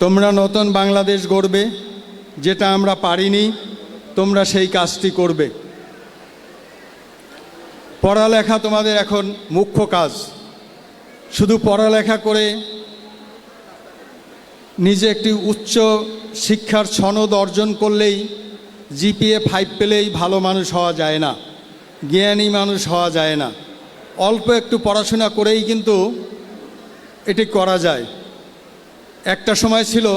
তোমরা নতুন বাংলাদেশ গড়বে, যেটা আমরা পারিনি, তোমরা সেই কাজটি করবে। পড়ালেখা তোমাদের এখন মুখ্য কাজ। শুধু পড়ালেখা করে নিজে একটি উচ্চ শিক্ষার সনদ অর্জন করলেই, জিপিএ 5 পেলেই ভালো মানুষ হওয়া যায় না, জ্ঞানী মানুষ হওয়া যায় না। অল্প একটু পড়াশোনা করেই কিন্তু এটি করা যায়। একটা সময় ছিল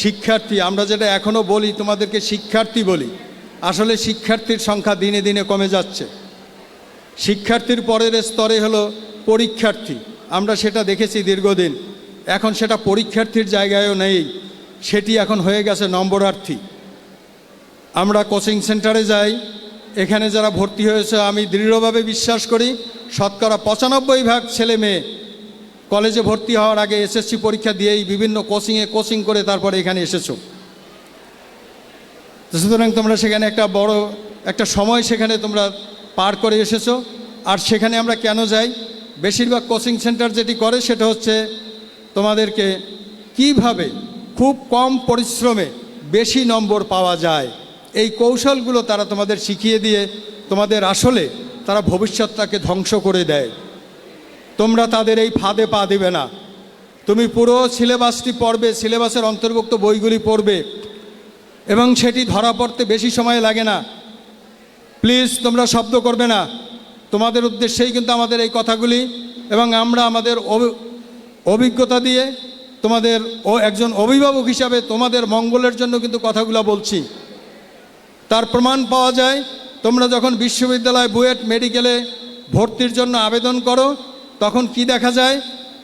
শিক্ষার্থী, আমরা যেটা এখনও বলি তোমাদেরকে শিক্ষার্থী বলি, আসলে শিক্ষার্থীর সংখ্যা দিনে দিনে কমে যাচ্ছে। শিক্ষার্থীর পরের স্তরে হলো পরীক্ষার্থী। আমরা সেটা দেখেছি দীর্ঘদিন। এখন সেটা পরীক্ষার্থীর জায়গায়ও নেই, সেটি এখন হয়ে গেছে নম্বরার্থী। আমরা কোচিং সেন্টারে যাই, এখানে যারা ভর্তি হয়েছে আমি দৃঢ়ভাবে বিশ্বাস করি 95% ছেলে মেয়ে কলেজে ভর্তি হওয়ার আগে এসএসসি পরীক্ষা দিয়েই বিভিন্ন কোচিং করে তারপরে এখানে এসেছো। সুতরাং তোমরা সেখানে একটা বড় একটা সময় সেখানে তোমরা পার করে এসেছো। আর সেখানে আমরা কেন যাই? বেশিরভাগ কোচিং সেন্টার যেটি করে সেটা হচ্ছে তোমাদেরকে কিভাবে খুব কম পরিশ্রমে বেশি নম্বর পাওয়া যায়, এই কৌশলগুলো তারা তোমাদের শিখিয়ে দিয়ে তোমাদের আসলে তারা ভবিষ্যৎটাকে ধ্বংস করে দেয়। তোমরা তাদের এই ফাঁদে পা দেবে না। তুমি পুরো সিলেবাসটি পড়বে, সিলেবাসের অন্তর্ভুক্ত বইগুলি পড়বে এবং সেটি ধরা পড়তে বেশি সময় লাগে না। প্লিজ তোমরা শব্দ করবে না, তোমাদের উদ্দেশ্যেই কিন্তু আমাদের এই কথাগুলি। এবং আমরা আমাদের অভিজ্ঞতা দিয়ে তোমাদের একজন অভিভাবক হিসাবে তোমাদের মঙ্গলের জন্য কিন্তু কথাগুলো বলছি। তার প্রমাণ পাওয়া যায় তোমরা যখন বিশ্ববিদ্যালয় বুয়েট মেডিকেলে ভর্তির জন্য আবেদন করো তখন কি দেখা যায়,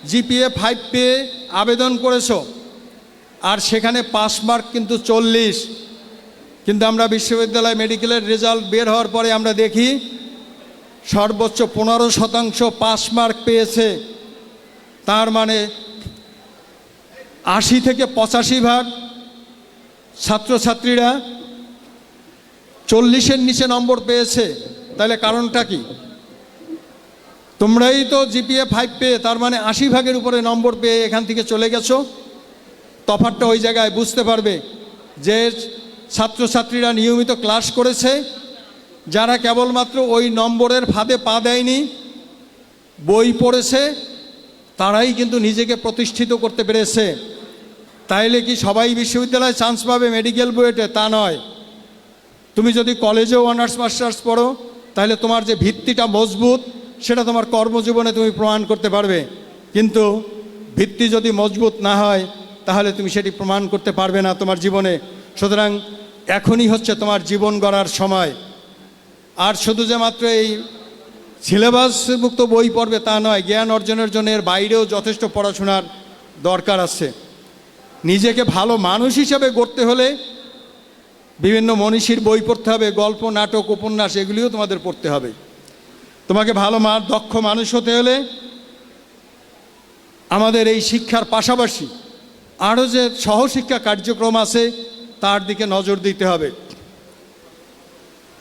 জিপিএ 5 পেয়ে আবেদন করেছো, আর সেখানে পাস মার্ক কিন্তু 40। কিন্তু আমরা বিশ্ববিদ্যালয় মেডিকেলের রেজাল্ট বের হওয়ার পরে আমরা দেখি সর্বোচ্চ 15% পাস মার্ক পেয়েছে। তার মানে 80 থেকে 85% ছাত্রছাত্রীরা 40-এর নিচে নম্বর পেয়েছে। তাহলে কারণটা কি? তোমরাই তো জিপিএ 5 পেয়ে, তার মানে 80% উপরে নম্বর পেয়ে এখান থেকে চলে গেছো। তফাৎটা ওই জায়গায় বুঝতে পারবে যে ছাত্রছাত্রীরা নিয়মিত ক্লাস করেছে, যারা কেবলমাত্র ওই নম্বরের ফাঁদে পা দেয়নি, বই পড়েছে, তারাই কিন্তু নিজেকে প্রতিষ্ঠিত করতে পেরেছে। তাইলে কি সবাই বিশ্ববিদ্যালয়ে চান্স পাবে মেডিকেল বুয়েটে? তা নয়। তুমি যদি কলেজেও অনার্স মাস্টার্স পড়ো তাহলে তোমার যে ভিত্তিটা মজবুত সেটা তোমার কর্মজীবনে তুমি প্রমাণ করতে পারবে, কিন্তু ভিত্তি যদি মজবুত না হয় তাহলে তুমি সেটি প্রমাণ করতে পারবে না তোমার জীবনে। সুতরাং এখনই হচ্ছে তোমার জীবন গড়ার সময়। আর শুধু যে মাত্র এই সিলেবাসমুক্ত বই পড়বে তা নয়, জ্ঞান অর্জনের জন্য এর বাইরেও যথেষ্ট পড়াশোনার দরকার আছে। নিজেকে ভালো মানুষ হিসেবে গড়তে হলে বিভিন্ন মনীষীর বই পড়তে হবে, গল্প, নাটক, উপন্যাস এগুলিও তোমাদের পড়তে হবে। তোমাকে ভালো দক্ষ মানুষ হতে হলে আমাদের এই শিক্ষার পাশাপাশি আরও যে সহশিক্ষা কার্যক্রম আছে তার দিকে নজর দিতে হবে।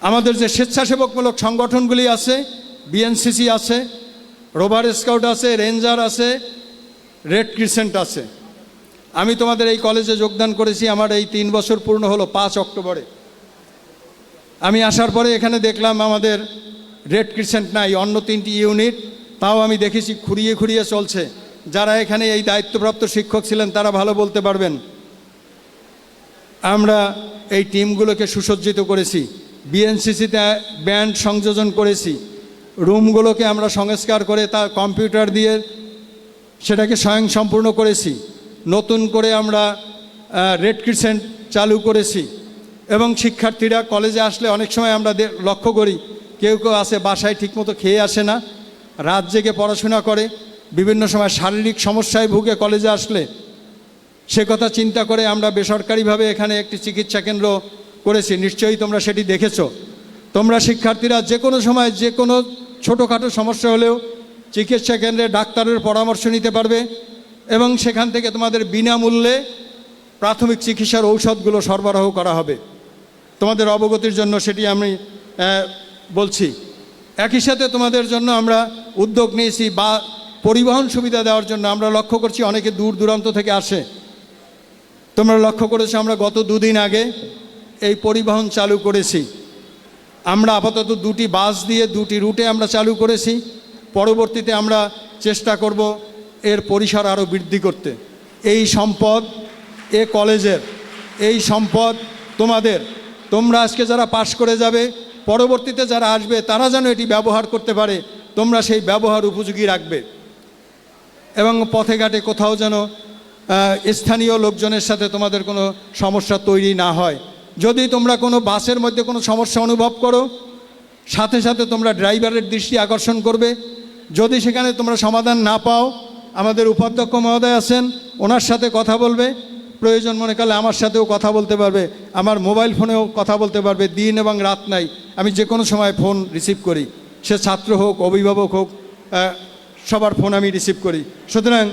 আমাদের যে স্বেচ্ছাসেবকমূলক সংগঠনগুলি আছে, বিএনসিসি আছে, রোভার স্কাউট আছে, রেঞ্জার আছে, রেড ক্রিসেন্ট আছে। আমি তোমাদের এই কলেজে যোগদান করেছি, আমার এই 3 বছর পূর্ণ হলো 5 অক্টোবরে। আমি আসার পরে এখানে দেখলাম আমাদের রেড ক্রিসেন্ট নাই, অন্য 3টি ইউনিট, তাও আমি দেখেছি খুঁড়িয়ে খুঁড়িয়ে চলছে। যারা এখানে এই দায়িত্বপ্রাপ্ত শিক্ষক ছিলেন তারা ভালো বলতে পারবেন। আমরা এই টিমগুলোকে সুসজ্জিত করেছি, বিএনসিসিতে ব্যান্ড সংযোজন করেছি, রুমগুলোকে আমরা সংস্কার করে তা কম্পিউটার দিয়ে সেটাকে স্বয়ংসম্পূর্ণ করেছি। নতুন করে আমরা রেড ক্রিসেন্ট চালু করেছি। এবং শিক্ষার্থীরা কলেজে আসলে অনেক সময় আমরা লক্ষ্য করি কেউ কেউ আসে বাসায় ঠিকমতো খেয়ে আসে না, রাত জেগে পড়াশোনা করে, বিভিন্ন সময় শারীরিক সমস্যায় ভুগে কলেজে আসলে। সে কথা চিন্তা করে আমরা বেসরকারিভাবে এখানে একটি চিকিৎসা কেন্দ্র করেছি, নিশ্চয়ই তোমরা সেটি দেখেছো। তোমরা শিক্ষার্থীরা যে কোনো সময় যে কোনো ছোটোখাটো সমস্যা হলেও চিকিৎসা কেন্দ্রে ডাক্তারের পরামর্শ নিতে পারবে এবং সেখান থেকে তোমাদের বিনামূল্যে প্রাথমিক চিকিৎসার ঔষধগুলো সরবরাহ করা হবে। তোমাদের অবগতির জন্য সেটি আমি বলছি। একই সাথে তোমাদের জন্য আমরা উদ্যোগ নিয়েছি বা পরিবহন সুবিধা দেওয়ার জন্য। আমরা লক্ষ্য করছি অনেকে দূর দূরান্ত থেকে আসে। তোমরা লক্ষ্য করেছো আমরা গত 2 দিন আগে এই পরিবহন চালু করেছি। আমরা আপাতত 2টি বাস দিয়ে 2টি রুটে আমরা চালু করেছি। পরবর্তীতে আমরা চেষ্টা করব এর পরিসর আরও বৃদ্ধি করতে। এই সম্পদ এ কলেজের, এই সম্পদ তোমাদের। তোমরা আজকে যারা পাশ করে যাবে, পরবর্তীতে যারা আসবে তারা যেন এটি ব্যবহার করতে পারে, তোমরা সেই ব্যবহার উপযোগী রাখবে। এবং পথে ঘাটে কোথাও যেন স্থানীয় লোকজনের সাথে তোমাদের কোনো সমস্যা তৈরি না হয়। যদি তোমরা কোনো বাসের মধ্যে কোনো সমস্যা অনুভব করো, সাথে সাথে তোমরা ড্রাইভারের দৃষ্টি আকর্ষণ করবে। যদি সেখানে তোমরা সমাধান না পাও, আমাদের উপাধ্যক্ষ মহোদয় আছেন, ওনার সাথে কথা বলবে। প্রয়োজন মনে করলে আমার সাথেও কথা বলতে পারবে, আমার মোবাইল ফোনেও কথা বলতে পারবে। দিন এবং রাত নাই, আমি যে কোনো সময় ফোন রিসিভ করি, সে ছাত্র হোক, অভিভাবক হোক, সবার ফোন আমি রিসিভ করি। সুতরাং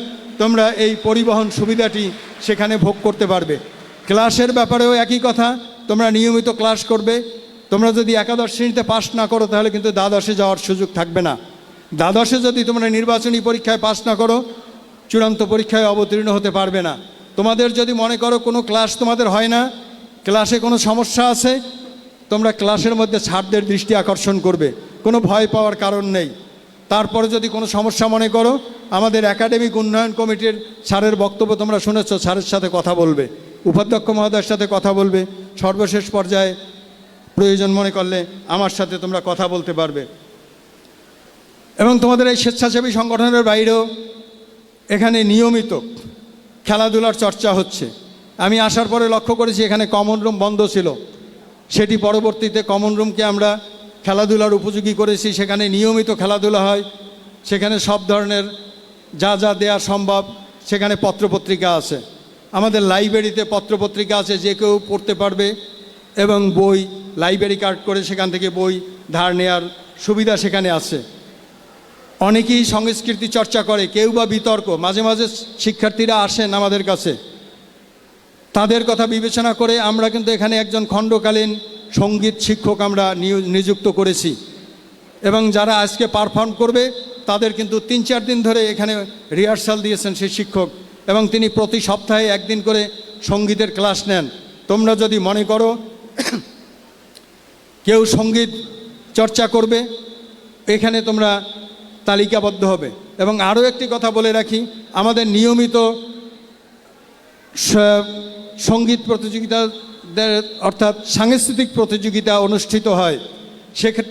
তোমরা এই পরিবহন সুবিধাটি সেখানে ভোগ করতে পারবে। ক্লাসের ব্যাপারেও একই কথা, তোমরা নিয়মিত ক্লাস করবে। তোমরা যদি একাদশ শ্রেণীতে পাস না করো তাহলে কিন্তু দ্বাদশে যাওয়ার সুযোগ থাকবে না। দ্বাদশে যদি তোমরা নির্বাচনী পরীক্ষায় পাস না করো, চূড়ান্ত পরীক্ষায় অবতীর্ণ হতে পারবে না। তোমাদের যদি মনে করো কোনো ক্লাস তোমাদের হয় না, ক্লাসে কোনো সমস্যা আছে, তোমরা ক্লাসের মধ্যে স্যারদের দৃষ্টি আকর্ষণ করবে, কোনো ভয় পাওয়ার কারণ নেই। তারপরে যদি কোনো সমস্যা মনে করো, আমাদের একাডেমিক উন্নয়ন কমিটির স্যারের বক্তব্য তোমরা শুনেছ, স্যারের সাথে কথা বলবে, উপাধ্যক্ষ মহোদয়ের সাথে কথা বলবে। সর্বশেষ পর্যায়ে প্রয়োজন মনে করলে আমার সাথে তোমরা কথা বলতে পারবে। এবং তোমাদের এই স্বেচ্ছাসেবী সংগঠনের বাইরেও এখানে নিয়মিত খেলাধুলার চর্চা হচ্ছে। আমি আসার পরে লক্ষ্য করেছি এখানে কমন রুম বন্ধ ছিল, সেটি পরবর্তীতে কমন রুমকে আমরা খেলাধুলার উপযোগী করেছি। সেখানে নিয়মিত খেলাধুলা হয়, সেখানে সব ধরনের যা যা দেয়া সম্ভব, সেখানে পত্রপত্রিকা আছে। আমাদের লাইব্রেরিতে পত্রপত্রিকা আছে, যে কেউ পড়তে পারবে, এবং বই লাইব্রেরি কার্ড করে সেখান থেকে বই ধার নেওয়ার সুবিধা সেখানে আছে। অনেকেই সংস্কৃতি চর্চা করে, কেউ বা বিতর্ক। মাঝে মাঝে শিক্ষার্থীরা আসেন আমাদের কাছে, তাদের কথা বিবেচনা করে আমরা কিন্তু এখানে একজন খণ্ডকালীন সঙ্গীত শিক্ষক আমরা নিযুক্ত করেছি, এবং যারা আজকে পারফর্ম করবে তাদের কিন্তু 3-4 দিন ধরে এখানে রিহার্সাল দিয়েছেন সেই শিক্ষক, এবং তিনি প্রতি সপ্তাহে একদিন করে সঙ্গীতের ক্লাস নেন। তোমরা যদি মনে করো কেউ সঙ্গীত চর্চা করবে, এখানে তোমরা তালিকাবদ্ধ হবে। এবং আরও একটি কথা বলে রাখি, আমাদের নিয়মিত সঙ্গীত প্রতিযোগিতা অর্থাৎ সাংস্কৃতিক প্রতিযোগিতা অনুষ্ঠিত হয়,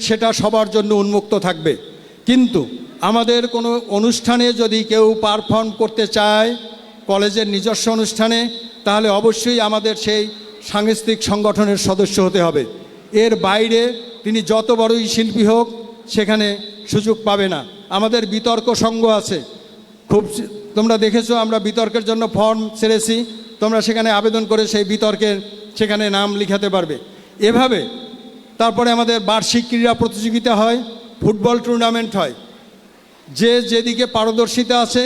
সেটা সবার জন্য উন্মুক্ত থাকবে। কিন্তু আমাদের কোনো অনুষ্ঠানে যদি কেউ পারফর্ম করতে চায় কলেজের নিজস্ব অনুষ্ঠানে, তাহলে অবশ্যই আমাদের সেই সাংস্কৃতিক সংগঠনের সদস্য হতে হবে। এর বাইরে তিনি যত বড়ই শিল্পী হোক সেখানে সুযোগ পাবে না। আমাদের বিতর্ক সংঘ আছে, খুব তোমরা দেখেছো আমরা বিতর্কের জন্য ফর্ম ছেড়েছি, তোমরা সেখানে আবেদন করে সেই বিতর্কের সেখানে নাম লিখাতে পারবে। এভাবে তারপরে আমাদের বার্ষিক ক্রীড়া প্রতিযোগিতা হয়, ফুটবল টুর্নামেন্ট হয়। যে যেদিকে পারদর্শিতা আছে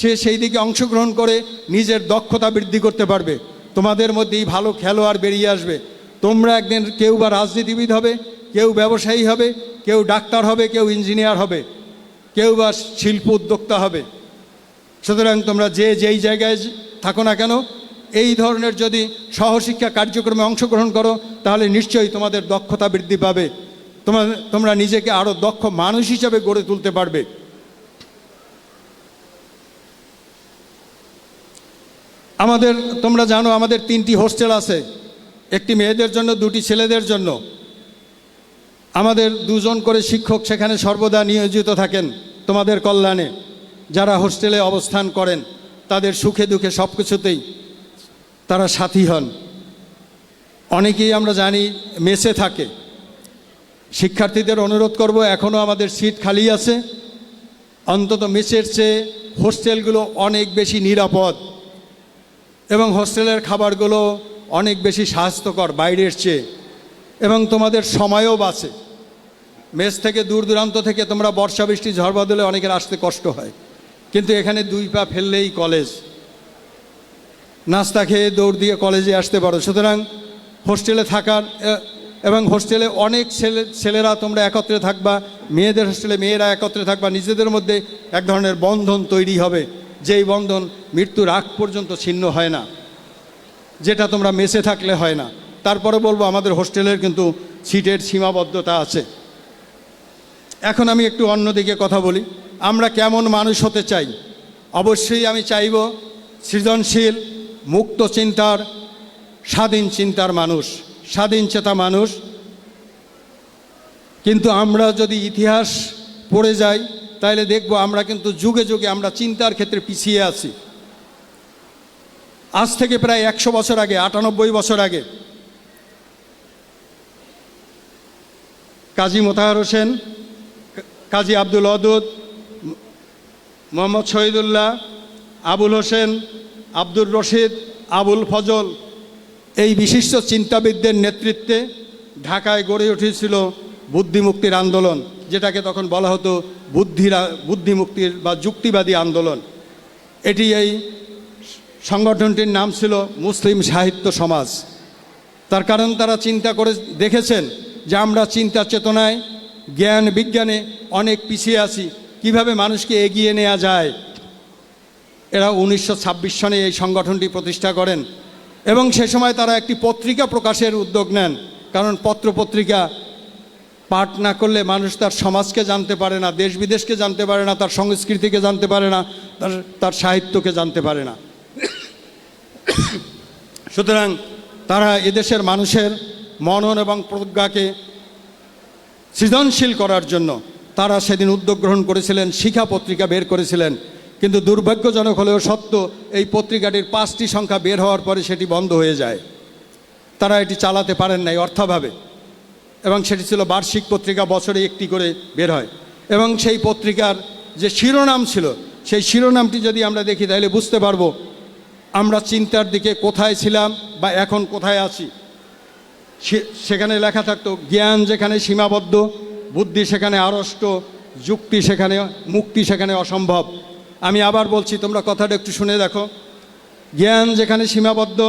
সে সেই দিকে অংশগ্রহণ করে নিজের দক্ষতা বৃদ্ধি করতে পারবে। তোমাদের মধ্যেই ভালো খেলোয়াড় বেরিয়ে আসবে। তোমরা একদিন কেউ বা রাজনীতিবিদ হবে, কেউ ব্যবসায়ী হবে, কেউ ডাক্তার হবে, কেউ ইঞ্জিনিয়ার হবে, কেউ বা শিল্প উদ্যোক্তা হবে। সুতরাং তোমরা যেই জায়গায় থাকো না কেন, এই ধরনের যদি সহশিক্ষা কার্যক্রমে অংশগ্রহণ করো তাহলে নিশ্চয়ই তোমাদের দক্ষতা বৃদ্ধি পাবে, তোমরা নিজেকে আরও দক্ষ মানুষ হিসাবে গড়ে তুলতে পারবে। আমাদের তোমরা জানো আমাদের 3টি হোস্টেল আছে, একটি মেয়েদের জন্য, 2টি ছেলেদের জন্য। আমাদের 2 জন করে শিক্ষক সেখানে সর্বদা নিয়োজিত থাকেন তোমাদের কল্যাণে। যারা হোস্টেলে অবস্থান করেন তাদের সুখে দুঃখে সব কিছুতেই তারা সাথী হন। অনেকেই আমরা জানি মেসে থাকে। শিক্ষার্থীদের অনুরোধ করব, এখনও আমাদের সিট খালি আছে, অন্তত মেসের চেয়ে হোস্টেলগুলো অনেক বেশি নিরাপদ, এবং হোস্টেলের খাবারগুলো অনেক বেশি স্বাস্থ্যকর বাইরের চেয়ে, এবং তোমাদের সময়ও বাঁচে। মেস থেকে দূর দূরান্ত থেকে তোমরা বর্ষা বৃষ্টি ঝড় বাদলে অনেকের আসতে কষ্ট হয়, কিন্তু এখানে 2 পা ফেললেই কলেজ, নাস্তা খেয়ে দৌড় দিয়ে কলেজে আসতে পারো। সুতরাং হোস্টেলে থাকার, এবং হোস্টেলে অনেক ছেলেরা তোমরা একত্রে থাকবা, মেয়েদের হোস্টেলে মেয়েরা একত্রে থাকবা, নিজেদের মধ্যে এক ধরনের বন্ধন তৈরি হবে, যেই বন্ধন মৃত্যুর আগ পর্যন্ত ছিন্ন হয় না, যেটা তোমরা মেসে থাকলে হয় না। তারপরে বলবো আমাদের হোস্টেলের কিন্তু সিটের সীমাবদ্ধতা আছে। এখন আমি একটু অন্যদিকে কথা বলি, আমরা কেমন মানুষ হতে চাই। অবশ্যই আমি চাইব সৃজনশীল, মুক্ত চিন্তার, স্বাধীন চিন্তার মানুষ, স্বাধীন চেতা মানুষ। কিন্তু আমরা যদি ইতিহাস পড়ে যাই তাহলে দেখব আমরা কিন্তু যুগে যুগে আমরা চিন্তার ক্ষেত্রে পিছিয়ে আছি। আজ থেকে প্রায় 100 বছর আগে, 98 বছর আগে কাজী মোতাহার হোসেন, কাজী আব্দুল ওয়াদুদ, মোহাম্মদ শহীদুল্লাহ, আবুল হোসেন, আব্দুর রশিদ, আবুল ফজল, এই বিশিষ্ট চিন্তাবিদদের নেতৃত্বে ঢাকায় গড়ে উঠেছিল বুদ্ধিমুক্তির আন্দোলন, যেটাকে তখন বলা হতো বুদ্ধিমুক্তির বা যুক্তিবাদী আন্দোলন। এই সংগঠনটির নাম ছিল মুসলিম সাহিত্য সমাজ। তার কারণ তারা চিন্তা করে দেখেছেন যে আমরা চিন্তা চেতনায়, জ্ঞান বিজ্ঞানে অনেক পিছিয়ে আছি, কিভাবে মানুষকে এগিয়ে নেওয়া যায়। এরা 1926 সনে এই সংগঠনটি প্রতিষ্ঠা করেন, এবং সে সময় তারা একটি পত্রিকা প্রকাশের উদ্যোগ নেন। কারণ পত্রপত্রিকা পাঠ না করলে মানুষ তার সমাজকে জানতে পারে না, দেশ বিদেশকে জানতে পারে না, তার সংস্কৃতিকে জানতে পারে না, তার সাহিত্যকে জানতে পারে না। সুতরাং তারা এদেশের মানুষের মনন এবং প্রজ্ঞাকে সৃজনশীল করার জন্য তারা সেদিন উদ্যোগ গ্রহণ করেছিলেন, শিখা পত্রিকা বের করেছিলেন। কিন্তু দুর্ভাগ্যজনক হলেও সত্য, এই পত্রিকাটির 5টি সংখ্যা বের হওয়ার পরে সেটি বন্ধ হয়ে যায়। তারা এটি চালাতে পারেন নাই অর্থাভাবে, এবং সেটি ছিল বার্ষিক পত্রিকা, বছরে একটি করে বের হয়। এবং সেই পত্রিকার যে শিরোনাম ছিল, সেই শিরোনামটি যদি আমরা দেখি তাহলে বুঝতে পারবো আমরা চিন্তার দিকে কোথায় ছিলাম বা এখন কোথায় আছি। সেখানে লেখা থাকতো, জ্ঞান যেখানে সীমাবদ্ধ, বুদ্ধি সেখানে আড়ষ্ট, যুক্তি সেখানে মুক্তি সেখানে অসম্ভব। আমি আবার বলছি, তোমরা কথাটা একটু শুনে দেখো। জ্ঞান যেখানে সীমাবদ্ধ,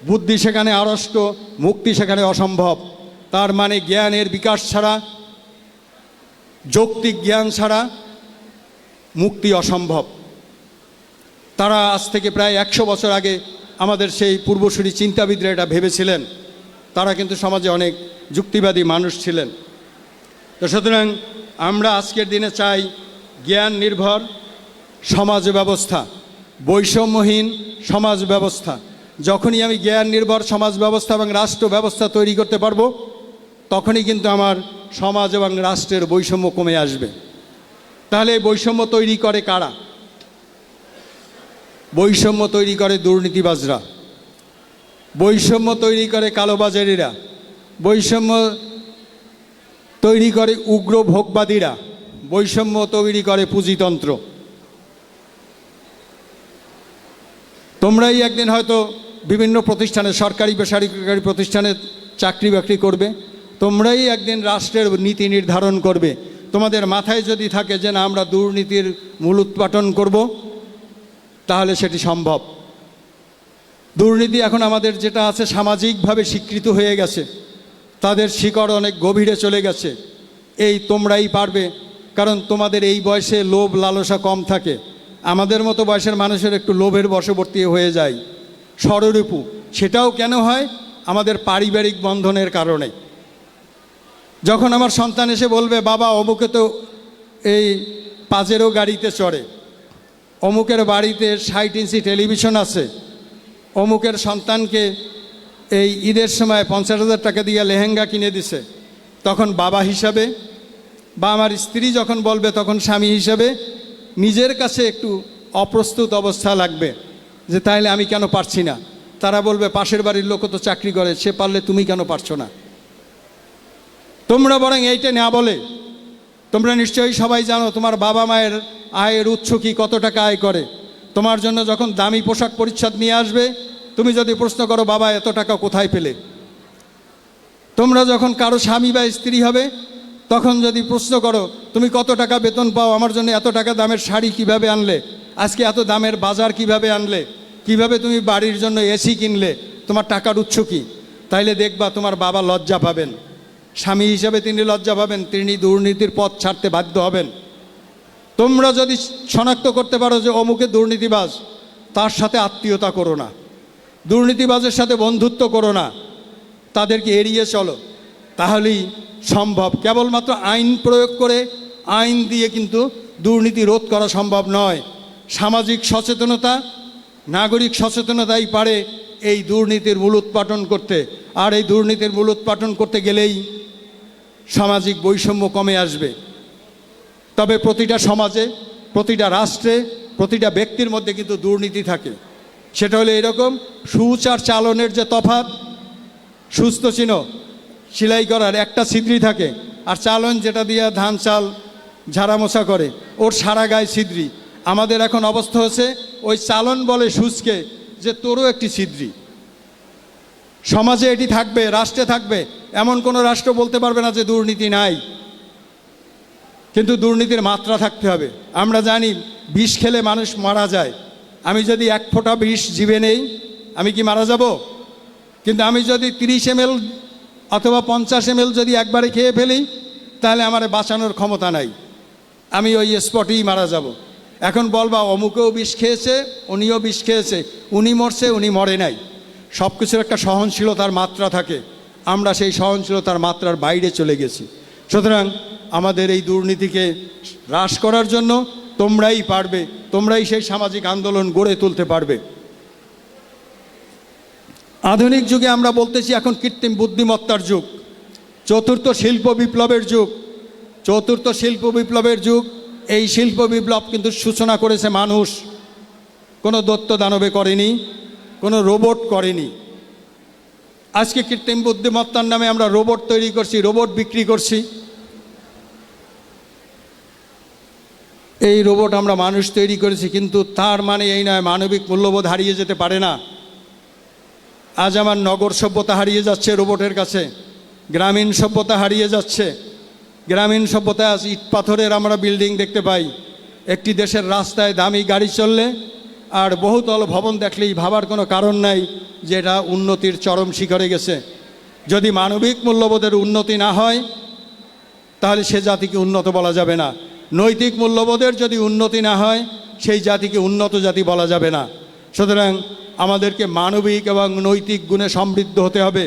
বুদ্ধি সেখানে আড়ষ্ট, মুক্তি সেখানে অসম্ভব। তার মানে জ্ঞানের বিকাশ ছাড়া, যৌক্তিক জ্ঞান ছাড়া মুক্তি অসম্ভব। তারা আজ থেকে প্রায় 100 বছর আগে আমাদের সেই পূর্বসূরি চিন্তাবিদরা এটা ভেবেছিলেন। তারা কিন্তু সমাজে অনেক যুক্তিবাদী মানুষ ছিলেন। তো সুতরাং আমরা আজকের দিনে চাই জ্ঞান নির্ভর সমাজ ব্যবস্থা, বৈষম্যহীন সমাজ ব্যবস্থা। যখনই আমি জ্ঞান নির্ভর সমাজ ব্যবস্থা এবং রাষ্ট্র ব্যবস্থা তৈরি করতে পারবো, তখনই কিন্তু আমার সমাজ এবং রাষ্ট্রের বৈষম্য কমে আসবে। তাহলে এই বৈষম্য তৈরি করে কারা? বৈষম্য তৈরি করে দুর্নীতিবাজরা, বৈষম্য তৈরি করে কালোবাজারিরা, বৈষম্য তৈরি করে উগ্র ভোগবাদীরা, বৈষম্য তৈরি করে পুঁজিতন্ত্র। তোমরাই একদিন হয়তো বিভিন্ন প্রতিষ্ঠানে, সরকারি বেসরকারি প্রতিষ্ঠানে চাকরি বাকরি করবে, তোমরাই একদিন রাষ্ট্রের নীতি নির্ধারণ করবে। তোমাদের মাথায় যদি থাকে যে না, আমরা দুর্নীতির মূলোৎপাটন করব, তাহলে সেটি সম্ভব। দুর্নীতি এখন আমাদের যেটা আছে সামাজিকভাবে স্বীকৃত হয়ে গেছে, তাদের শিকড় অনেক গভীরে চলে গেছে। এই তোমরাই পারবে, কারণ তোমাদের এই বয়সে লোভ লালসা কম থাকে। আমাদের মতো বয়সের মানুষের একটু লোভের বশবর্তী হয়ে যায়, ষড়রিপু। সেটাও কেন হয়? আমাদের পারিবারিক বন্ধনের কারণে। যখন আমার সন্তান এসে বলবে, বাবা অমুকে তো এই পাজেরো গাড়িতে চড়ে, অমুকের বাড়িতে 60 ইঞ্চি টেলিভিশন আছে, অমুকের সন্তানকে এই ঈদের সময় 50,000 টাকা দিয়ে লেহেঙ্গা কিনে দিছে, তখন বাবা হিসাবে বা আমার স্ত্রী যখন বলবে, তখন স্বামী হিসাবে নিজের কাছে একটু অপ্রস্তুত অবস্থা লাগবে যে তাইলে আমি কেন পারছি না। তারা বলবে, পাশের বাড়ির লোকও তো চাকরি করে, সে পারলে তুমি কেন পারছো না? তোমরা বরং এইটা না বলে, তোমরা নিশ্চয়ই সবাই জানো তোমার বাবা মায়ের আয়ের উৎস কি, কত টাকা আয় করে। তোমার জন্য যখন দামি পোশাক পরিচ্ছদ নিয়ে আসবে, তুমি যদি প্রশ্ন করো, বাবা এত টাকা কোথায় পেলে? তোমরা যখন কারো স্বামী বা স্ত্রী হবে, তখন যদি প্রশ্ন করো, তুমি কত টাকা বেতন পাও, আমার জন্য এত টাকা দামের শাড়ি কিভাবে আনলে, আজকে এত দামের বাজার কিভাবে আনলে, কিভাবে তুমি বাড়ির জন্য এসি কিনলে, তোমার টাকার উৎস কি? তাইলে দেখবা তোমার বাবা লজ্জা পাবেন, স্বামী হিসাবে তিনি লজ্জা পাবেন, তিনি দুর্নীতির পথ ছাড়তে বাধ্য হবেন। তোমরা যদি শনাক্ত করতে পারো যে অমুকে দুর্নীতিবাজ, তার সাথে আত্মীয়তা করো না, দুর্নীতিবাজের সাথে বন্ধুত্ব করো না, তাদেরকে এড়িয়ে চলো, তাহলেই সম্ভব। কেবলমাত্র আইন প্রয়োগ করে, আইন দিয়ে কিন্তু দুর্নীতি রোধ করা সম্ভব নয়। সামাজিক সচেতনতা, নাগরিক সচেতনতাই পারে এই দুর্নীতির মূলোৎপাটন করতে। আর এই দুর্নীতির মূলোৎপাটন করতে গেলেই সামাজিক বৈষম্য কমে আসবে। তবে প্রতিটা সমাজে, প্রতিটা রাষ্ট্রে, প্রতিটা ব্যক্তির মধ্যে কিন্তু দুর্নীতি থাকে। সেটা হলো এরকম, সূচ আর চালনের যে তফাৎ, সুস্থ চিনো সেলাই করার একটা ছিদ্রি থাকে, আর চালন যেটা দিয়ে ধান চাল ঝাড়া মোছা করে, ওর সারা গায়ে ছিদ্রি। আমাদের এখন অবস্থা হচ্ছে, ওই চালন বলে সূচকে যে তোরও একটি ছিদ্রি। সমাজে এটি থাকবে, রাষ্ট্রে থাকবে, এমন কোনো রাষ্ট্র বলতে পারবে না যে দুর্নীতি নাই। কিন্তু দুর্নীতির মাত্রা থাকতে হবে। আমরা জানি বিষ খেলে মানুষ মারা যায়। আমি যদি 1 ফোঁটা বিষ জিভে নেই, আমি কি মারা যাব? কিন্তু আমি যদি 30 ml অথবা 50 ml যদি একবারে খেয়ে ফেলি, তাহলে আমার বাঁচানোর ক্ষমতা নাই, আমি ওই স্পটেই মারা যাব। এখন বলবা অমুকেও বিষ খেয়েছে, উনিও বিষ খেয়েছে, উনি মরছে, উনি মরে নাই। সব কিছুর একটা সহনশীলতার মাত্রা থাকে, আমরা সেই সহনশীলতার মাত্রার বাইরে চলে গেছি। সুতরাং আমাদের এই দুর্নীতিকে হ্রাস করার জন্য তোমরাই পারবে, তোমরাই সেই সামাজিক আন্দোলন গড়ে তুলতে পারবে। আধুনিক যুগে আমরা বলতেছি এখন কৃত্রিম বুদ্ধিমত্তার যুগ, চতুর্থ শিল্প বিপ্লবের যুগ। চতুর্থ শিল্প বিপ্লবের যুগ এই শিল্প বিপ্লব কিন্তু সূচনা করেছে মানুষ, কোনো দৈত্য দানবে করেনি, কোনো রোবট করেনি। আজকে কৃত্রিম বুদ্ধিমত্তার নামে আমরা রোবট তৈরি করছি, রোবট বিক্রি করছি। এই রোবট আমরা মানুষ তৈরি করেছি, কিন্তু তার মানে এই নয় মানবিক মূল্যবোধ হারিয়ে যেতে পারে না। আজ আমার নগর সভ্যতা হারিয়ে যাচ্ছে রোবটের কাছে, গ্রামীণ সভ্যতা হারিয়ে যাচ্ছে। গ্রামীণ সভ্যতায় আজ ইট পাথরের আমরা বিল্ডিং দেখতে পাই। একটি দেশের রাস্তায় দামি গাড়ি চললে আর বহুতল ভবন দেখলেই ভাবার কোনো কারণ নাই যে এটা উন্নতির চরম শিখরে গেছে। যদি মানবিক মূল্যবোধের উন্নতি না হয় তাহলে সে জাতিকে উন্নত বলা যাবে না। নৈতিক মূল্যবোধের যদি উন্নতি না হয় সেই জাতিকে উন্নত জাতি বলা যাবে না। সুতরাং আমাদেরকে মানবিক এবং নৈতিক গুণে সমৃদ্ধ হতে হবে।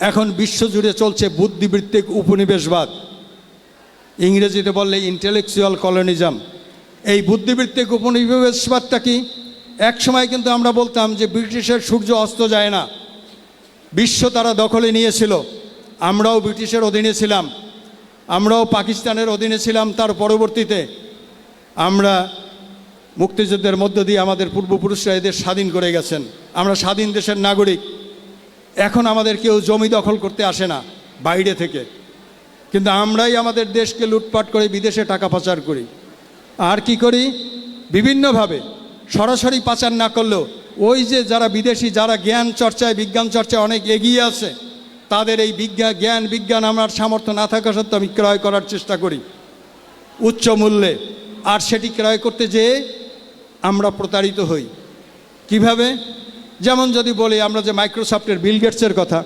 এখন বিশ্বজুড়ে চলছে বুদ্ধিবৃত্তিক উপনিবেশবাদ, ইংরেজিতে বললে ইন্টেলেকচুয়াল কলোনিজম। এই বুদ্ধিবৃত্তিক উপনিবেশবাদটা কি? এক সময় কিন্তু আমরা বলতাম যে ব্রিটিশের সূর্য অস্ত যায় না, বিশ্ব তারা দখলে নিয়েছিল, আমরাও ব্রিটিশের অধীনে ছিলাম, আমরাও পাকিস্তানের অধীনে ছিলাম। তার পরবর্তীতে আমরা মুক্তিযুদ্ধের মধ্য দিয়ে আমাদের পূর্বপুরুষরা এদের স্বাধীন করে গেছেন, আমরা স্বাধীন দেশের নাগরিক। এখন আমাদের কেউ জমি দখল করতে আসে না বাইরে থেকে, কিন্তু আমরাই আমাদের দেশকে লুটপাট করে বিদেশে টাকা পাচার করি। আর কি করি? বিভিন্নভাবে সরাসরি পাচার না করলেও ওই যে যারা বিদেশি, যারা জ্ঞান চর্চায় বিজ্ঞান চর্চায় অনেক এগিয়ে আছে, তাদের এই জ্ঞান বিজ্ঞান আমার সামর্থ্য না থাকা সত্ত্বেও আমি ক্রয় করার চেষ্টা করি উচ্চ মূল্যে। আর সেটি ক্রয় করতে যেয়ে আমরা প্রতারিত হই। কিভাবে? যেমন যদি বলি আমরা যে মাইক্রোসফটের বিল গেটসের কথা,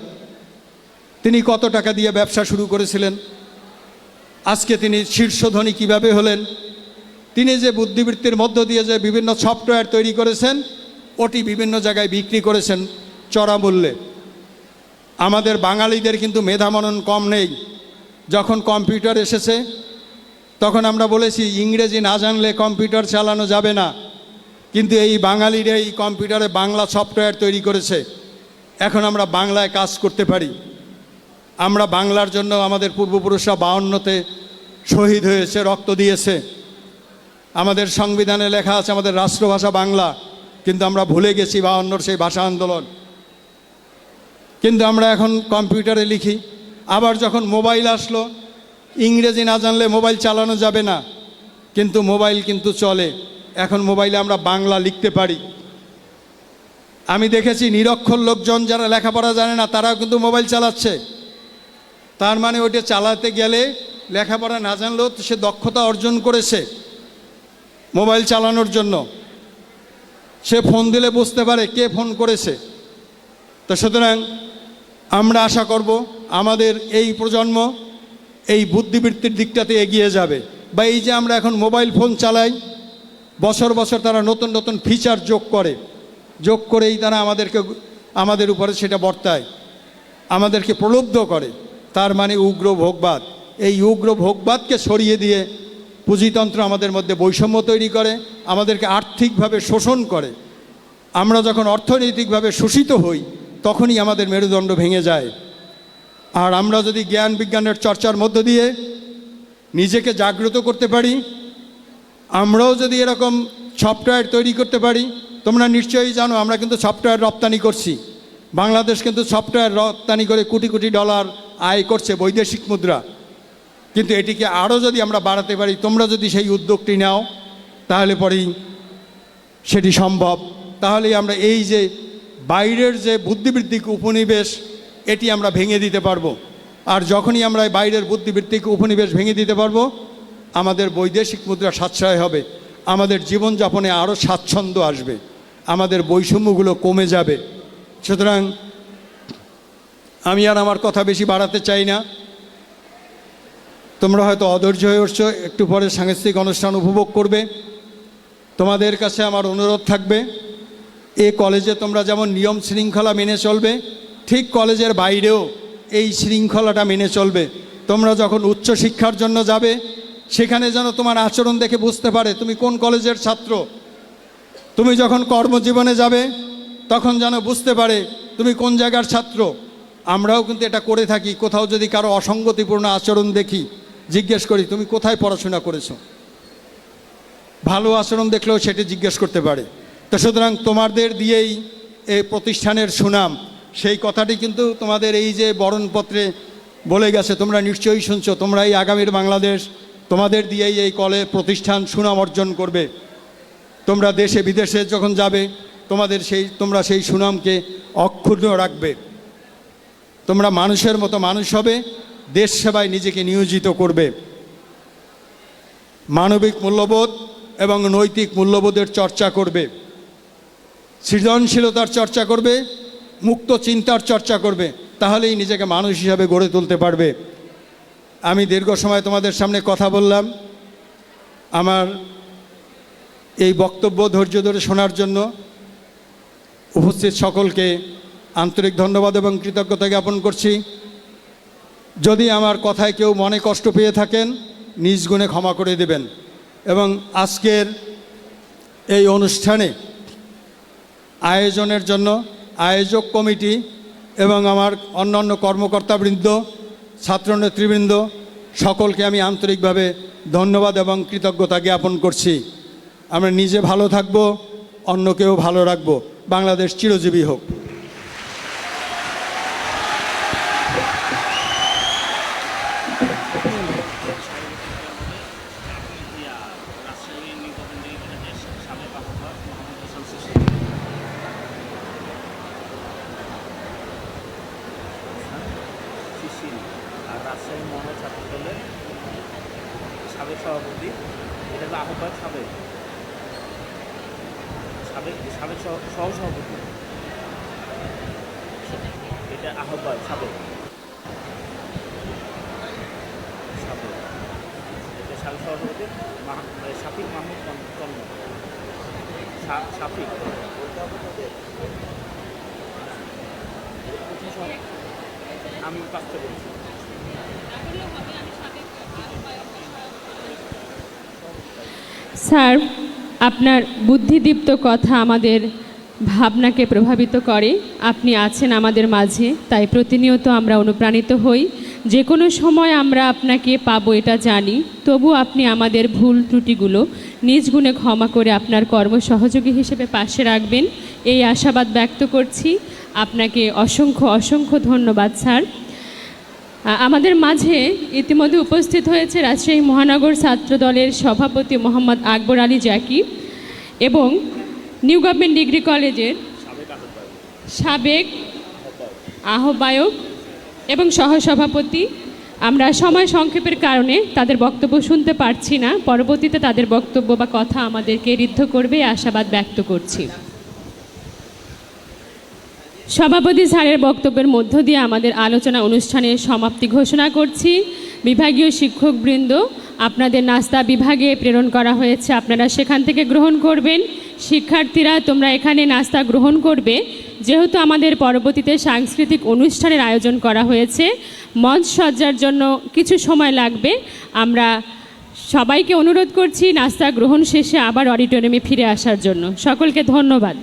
তিনি কত টাকা দিয়ে ব্যবসা শুরু করেছিলেন, আজকে তিনি শীর্ষ ধনী কীভাবে হলেন? তিনি যে বুদ্ধিবৃত্তির মধ্য দিয়ে যে বিভিন্ন সফটওয়্যার তৈরি করেছেন, ওটি বিভিন্ন জায়গায় বিক্রি করেছেন চড়া মূল্যে। আমাদের বাঙালিদের কিন্তু মেধামনন কম নেই। যখন কম্পিউটার এসেছে তখন আমরা বলেছি ইংরেজি না জানলে কম্পিউটার চালানো যাবে না, কিন্তু এই বাঙালিরা এই কম্পিউটারে বাংলা সফটওয়্যার তৈরি করেছে। এখন আমরা বাংলায় কাজ করতে পারি। আমরা বাংলার জন্য আমাদের পূর্বপুরুষরা 52তে শহীদ হয়েছে, রক্ত দিয়েছে। আমাদের সংবিধানে লেখা আছে আমাদের রাষ্ট্রভাষা বাংলা, কিন্তু আমরা ভুলে গেছি 52 সেই ভাষা আন্দোলন। কিন্তু আমরা এখন কম্পিউটারে লিখি। আবার যখন মোবাইল আসলো, ইংরেজি না জানলে মোবাইল চালানো যাবে না, কিন্তু মোবাইল কিন্তু চলে। এখন মোবাইলে আমরা বাংলা লিখতে পারি। আমি দেখেছি নিরক্ষর লোকজন যারা লেখাপড়া জানে না তারাও কিন্তু মোবাইল চালাচ্ছে। তার মানে ওইটা চালাতে গেলে লেখাপড়া না জানলেও সে দক্ষতা অর্জন করেছে মোবাইল চালানোর জন্য। সে ফোন দিলে বুঝতে পারে কে ফোন করেছে। তো সুতরাং আমরা আশা করব আমাদের এই প্রজন্ম এই বুদ্ধিবৃত্তির দিকটাতে এগিয়ে যাবে। বা এই যে আমরা এখন মোবাইল ফোন চালাই, বছর বছর তারা নতুন নতুন ফিচার যোগ করেই তারা আমাদের উপরে সেটা বর্তায়, আমাদেরকে প্রলুব্ধ করে। তার মানে উগ্র ভোগবাদ। এই উগ্র ভোগবাদকে সরিয়ে দিয়ে পুঁজিতন্ত্র আমাদের মধ্যে বৈষম্য তৈরি করে, আমাদেরকে আর্থিকভাবে শোষণ করে। আমরা যখন অর্থনৈতিকভাবে শোষিত হই তখনই আমাদের মেরুদণ্ড ভেঙে যায়। আর আমরা যদি জ্ঞান বিজ্ঞানের চর্চার মধ্য দিয়ে নিজেকে জাগ্রত করতে পারি, আমরাও যদি এরকম সফটওয়্যার তৈরি করতে পারি। তোমরা নিশ্চয়ই জানো আমরা কিন্তু সফটওয়্যার রপ্তানি করছি। বাংলাদেশ কিন্তু সফটওয়্যার রপ্তানি করে কোটি কোটি ডলার আয় করছে, বৈদেশিক মুদ্রা। কিন্তু এটিকে আরও যদি আমরা বাড়াতে পারি, তোমরা যদি সেই উদ্যোগটি নাও, তাহলে পরেই সেটি সম্ভব। তাহলেই আমরা এই যে বাইরের যে বুদ্ধিবৃত্তিক উপনিবেশ, এটি আমরা ভেঙে দিতে পারবো। আর যখনই আমরা বাইরের বুদ্ধিবৃত্তিক উপনিবেশ ভেঙে দিতে পারবো, আমাদের বৈদেশিক মুদ্রা সাশ্রয় হবে, আমাদের জীবনযাপনে আরও স্বাচ্ছন্দ্য আসবে, আমাদের বৈষম্যগুলো কমে যাবে। সুতরাং আমি আর আমার কথা বেশি বাড়াতে চাই না। তোমরা হয়তো অধৈর্য হয়ে উঠছো, একটু পরে সাংস্কৃতিক অনুষ্ঠান উপভোগ করবে। তোমাদের কাছে আমার অনুরোধ থাকবে, এই কলেজে তোমরা যেমন নিয়ম শৃঙ্খলা মেনে চলবে, ঠিক কলেজের বাইরেও এই শৃঙ্খলাটা মেনে চলবে। তোমরা যখন উচ্চশিক্ষার জন্য যাবে, সেখানে যেন তোমার আচরণ দেখে বুঝতে পারে তুমি কোন কলেজের ছাত্র। তুমি যখন কর্মজীবনে যাবে, তখন যেন বুঝতে পারে তুমি কোন জায়গার ছাত্র। আমরাও কিন্তু এটা করে থাকি। কোথাও যদি কারো অসঙ্গতিপূর্ণ আচরণ দেখি, জিজ্ঞেস করি তুমি কোথায় পড়াশোনা করেছো, ভালো আচরণ দেখলেও সেটি জিজ্ঞেস করতে পারে। তো সুতরাং তোমাদের দিয়েই এই প্রতিষ্ঠানের সুনাম, সেই কথাটি কিন্তু তোমাদের এই যে বরণপত্রে বলে গেছে, তোমরা নিশ্চয়ই শুনছো, তোমরা এই আগামীর বাংলাদেশ, তোমাদের দিয়েই এই প্রতিষ্ঠান সুনাম অর্জন করবে। তোমরা দেশে বিদেশে যখন যাবে তোমরা সেই সুনামকে অক্ষুণ্ণ রাখবে। তোমরা মানুষের মতো মানুষ হবে, দেশ সেবায় নিজেকে নিয়োজিত করবে, মানবিক মূল্যবোধ এবং নৈতিক মূল্যবোধের চর্চা করবে, সৃজনশীলতার চর্চা করবে, মুক্ত চিন্তার চর্চা করবে, তাহলেই নিজেকে মানুষ হিসাবে গড়ে তুলতে পারবে। আমি দীর্ঘ সময় তোমাদের সামনে কথা বললাম, আমার এই বক্তব্য ধৈর্য ধরে শোনার জন্য উপস্থিত সকলকে আন্তরিক ধন্যবাদ এবং কৃতজ্ঞতা জ্ঞাপন করছি। যদি আমার কথায় কেউ মনে কষ্ট পেয়ে থাকেন, নিজ গুণে ক্ষমা করে দেবেন। এবং আজকের এই অনুষ্ঠানে আয়োজনের জন্য আয়োজক কমিটি এবং আমার অন্যান্য কর্মকর্তাবৃন্দ, ছাত্রনেতৃবৃন্দ সকলকে আমি আন্তরিকভাবে ধন্যবাদ এবং কৃতজ্ঞতা জ্ঞাপন করছি। আমরা নিজে ভালো থাকব, অন্যকেও ভালো রাখব। বাংলাদেশ চিরজীবী হোক। আর রাজশাহী মহানগর ছাত্র দলের সাবেক সভাপতি, এটা হলো আহ্বায়ক, সাবেক সহসভাপতি, এটা আহ্বায়ক সাবেক, এটা সাবেক সভাপতি শাফিক মাহমুদ তন্ময়, শাফিক আমি কাজটা বলছি। স্যার, আপনার বুদ্ধিদীপ্ত কথা আমাদের ভাবনাকে প্রভাবিত করে। আপনি আছেন আমাদের মাঝে, তাই প্রতিনিয়ত আমরা অনুপ্রাণিত হই। যে কোনো সময় আমরা আপনাকে পাবো এটা জানি, তবু আপনি আমাদের ভুল ত্রুটিগুলো নিজ গুণে ক্ষমা করে আপনার কর্মসহযোগী হিসেবে পাশে রাখবেন, এই আশাবাদ ব্যক্ত করছি। আপনাকে অসংখ্য অসংখ্য ধন্যবাদ স্যার। আমাদের মাঝে ইতিমধ্যে উপস্থিত হয়েছে রাজশাহী মহানগর ছাত্র দলের সভাপতি মোহাম্মদ আকবর আলী জাকি এবং নিউ গভর্নমেন্ট ডিগ্রি কলেজের সাবেক আহ্বায়ক এবং সহসভাপতি। আমরা সময় সংক্ষেপের কারণে তাদের বক্তব্য শুনতে পারছি না, পরবর্তীতে তাদের বক্তব্য বা কথা আমাদেরকে ঋদ্ধ করবে আশাবাদ ব্যক্ত করছি। সভাপতি স্যারের বক্তব্যের মধ্য দিয়ে আমাদের আলোচনা অনুষ্ঠানের সমাপ্তি ঘোষণা করছি। বিভাগীয় শিক্ষকবৃন্দ, আপনাদের নাস্তা বিভাগে প্রেরণ করা হয়েছে, আপনারা সেখান থেকে গ্রহণ করবেন। শিক্ষার্থীরা, তোমরা এখানে নাস্তা গ্রহণ করবে। যেহেতু আমাদের পরবর্তীতে সাংস্কৃতিক অনুষ্ঠানের আয়োজন করা হয়েছে, মঞ্চ সজ্জার জন্য কিছু সময় লাগবে। আমরা সবাইকে অনুরোধ করছি নাস্তা গ্রহণ শেষে আবার অডিটোরিয়ামে ফিরে আসার জন্য। সকলকে ধন্যবাদ।